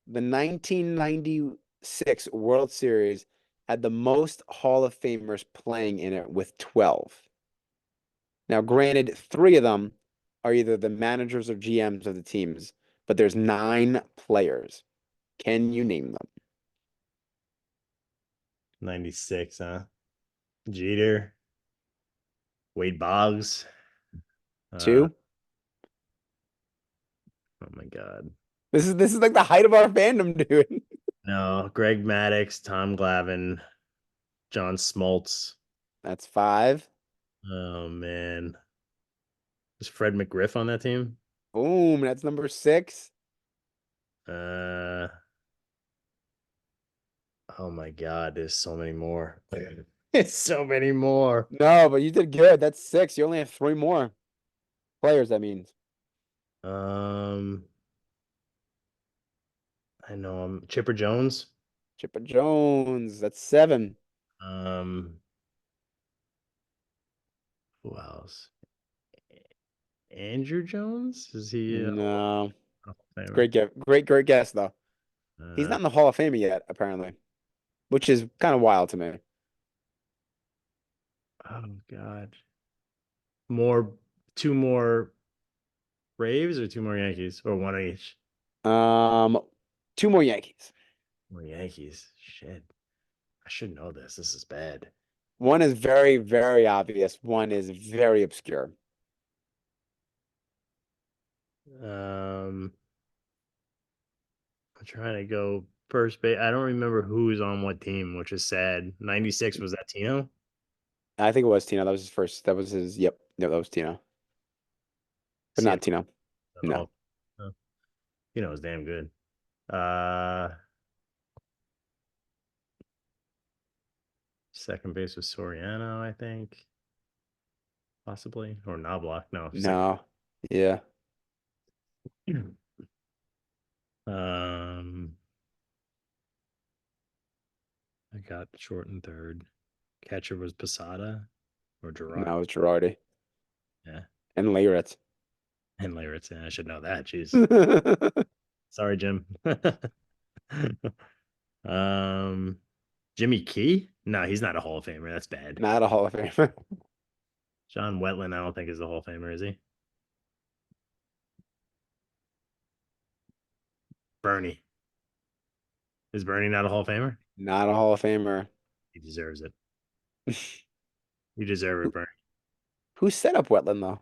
S2: the 1996 World Series had the most Hall of Famers playing in it with 12. Now, granted, 3 of them are either the managers or GMs of the teams, but there's 9 players. Can you name them?
S1: 96, huh? Jeter, Wade Boggs.
S2: 2?
S1: Oh my God.
S2: This is like the height of our fandom, dude.
S1: No, Greg Maddux, Tom Glavine, John Smoltz.
S2: That's 5.
S1: Oh man. Was Fred McGriff on that team?
S2: Boom, that's number 6.
S1: Uh oh my God, there's so many more. There's so many more.
S2: No, but you did good. That's 6. You only have 3 more players, that means.
S1: Um I know him. Chipper Jones.
S2: Chipper Jones, that's 7.
S1: Um who else? Andrew Jones? Is he a
S2: No.
S1: Hall of Famer?
S2: Great guess. Great guess, though. He's
S1: Uh,
S2: not in the Hall of Fame yet, apparently, which is kind of wild to me.
S1: oh God. More two more Braves or two more Yankees or one each?
S2: Um, two more Yankees.
S1: More Yankees. Shit. I should know this. This is bad.
S2: One is very, very obvious. One is very obscure.
S1: I'm trying to go first base. I don't remember who's on what team, which is sad. 96 was that Tino?
S2: I think it was Tino. That was his first. That was his. Yep. Yep. That was Tino, but
S1: See,
S2: not Tino. No.
S1: Tino was damn good. Uh, Second base was Soriano, I think, possibly, or Knobloch. No, second.
S2: No. Yeah.
S1: Um, I got short and third. Catcher was Posada or Gerard.
S2: No, it was Girardi
S1: Yeah,
S2: and Leyritz.
S1: and Leyritz. Yeah, I should know that. Jeez, sorry, Jim. um, Jimmy Key? No, he's not a Hall of Famer. That's bad.
S2: Not a Hall of Famer.
S1: John Wetland, I don't think is a Hall of Famer, is he? Bernie. Is Bernie not a Hall of Famer?
S2: Not a Hall of Famer.
S1: He deserves it. You deserve it, Bernie.
S2: Who set up Wetland though?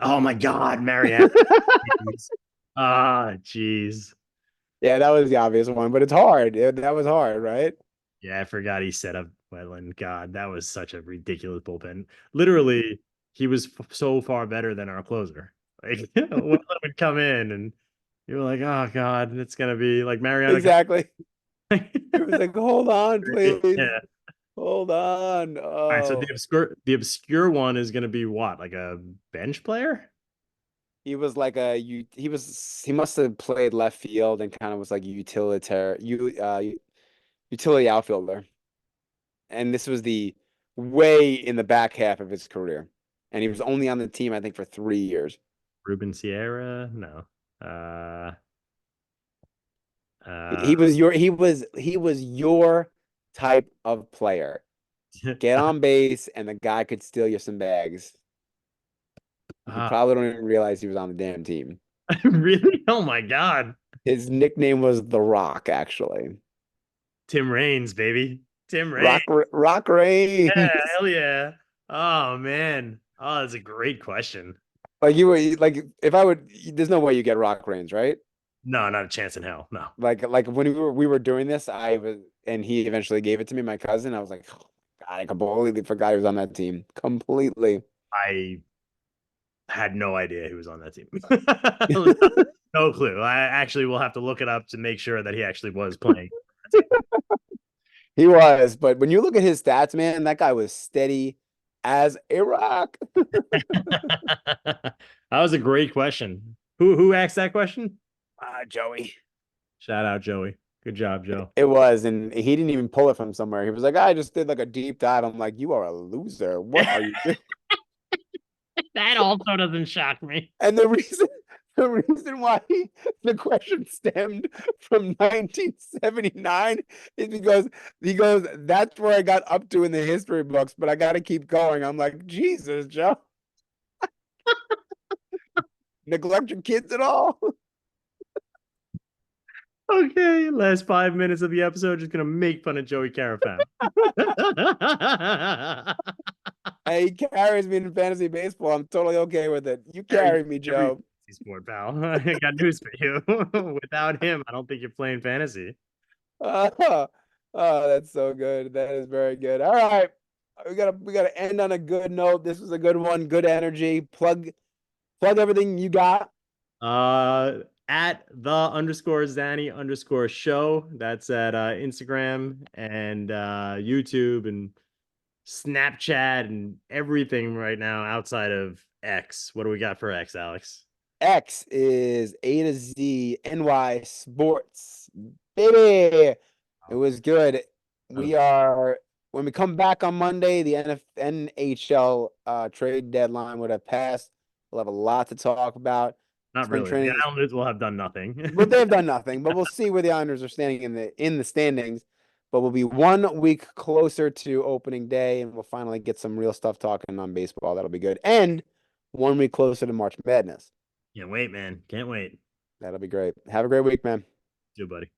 S1: Oh my God, Mariana. Ah, jeez.
S2: Yeah, that was the obvious one, but it's hard. That was hard, right?
S1: Yeah, I forgot he set up Wetland. God, that was such a ridiculous bullpen. Literally, he was so far better than our closer. Like Wetland would come in, and you were like, "Oh God, it's gonna be like Mariana."
S2: Exactly. It was like, hold on, please.
S1: Yeah.
S2: Hold on.
S1: All right, so
S2: Oh,
S1: the obscure one is gonna be what? Like a bench player?
S2: he was like he must have played left field and kind of was like utility outfielder. And this was the way in the back half of his career. And he was only on the team, I think, for 3 years.
S1: Ruben Sierra? No. Uh,
S2: He was your type of player. Get on base, and the guy could steal you some bags. You
S1: uh,
S2: probably don't even realize he was on the damn team.
S1: really? Oh my God.
S2: His nickname was The Rock, actually.
S1: Tim Raines, baby. Tim Raines.
S2: Rock Rain.
S1: Yeah, hell yeah. Oh man. Oh, that's a great question.
S2: Like you were like if I would there's no way you get Rock Rains, right?
S1: No, not a chance in hell. No.
S2: Like when we were doing this, I was and he eventually gave it to me, my cousin. I was like, oh, God, I completely forgot he was on that team. Completely.
S1: I had no idea he was on that team. No clue. I actually will have to look it up to make sure that he actually was playing.
S2: He was, but when you look at his stats, man, that guy was steady as a rock.
S1: That was a great question. Who asked that question?
S2: Joey.
S1: Shout out Joey. Good job, Joe.
S2: It was, and he didn't even pull it from somewhere. He was like, I just did like a deep dive. I'm like, you are a loser. What are you doing?
S1: That also doesn't shock me.
S2: And the reason why the question stemmed from 1979 is because he goes, that's where I got up to in the history books, but I got to keep going. I'm like, Jesus, Joe. Neglect your kids at all?
S1: Okay, last 5 minutes of the episode just gonna make fun of Joey Carafano.
S2: Hey, he carries me in fantasy baseball. I'm totally okay with it. You carry me, Joe.
S1: Sport, pal. I got news for you. Without him, I don't think you're playing fantasy.
S2: Oh, that's so good. That is very good. All right. We gotta end on a good note. This was a good one. Good energy. Plug everything you got.
S1: At _Zanni_show. That's at Instagram and YouTube and Snapchat and everything right now outside of X. What do we got for X, Alex?
S2: X is A to Z NY Sports. Baby. It was good. We are when we come back on Monday, the NHL trade deadline would have passed. We'll have a lot to talk about.
S1: Not
S2: Spring
S1: really. The
S2: training
S1: Islanders will have done nothing.
S2: but they've done nothing. But we'll see where the Islanders are standing in the standings. but we'll be 1 week closer to opening day, and we'll finally get some real stuff talking on baseball. That'll be good. And 1 week closer to March Madness.
S1: Can't wait, man. Can't wait.
S2: That'll be great. Have a great week, man.
S1: Do, buddy.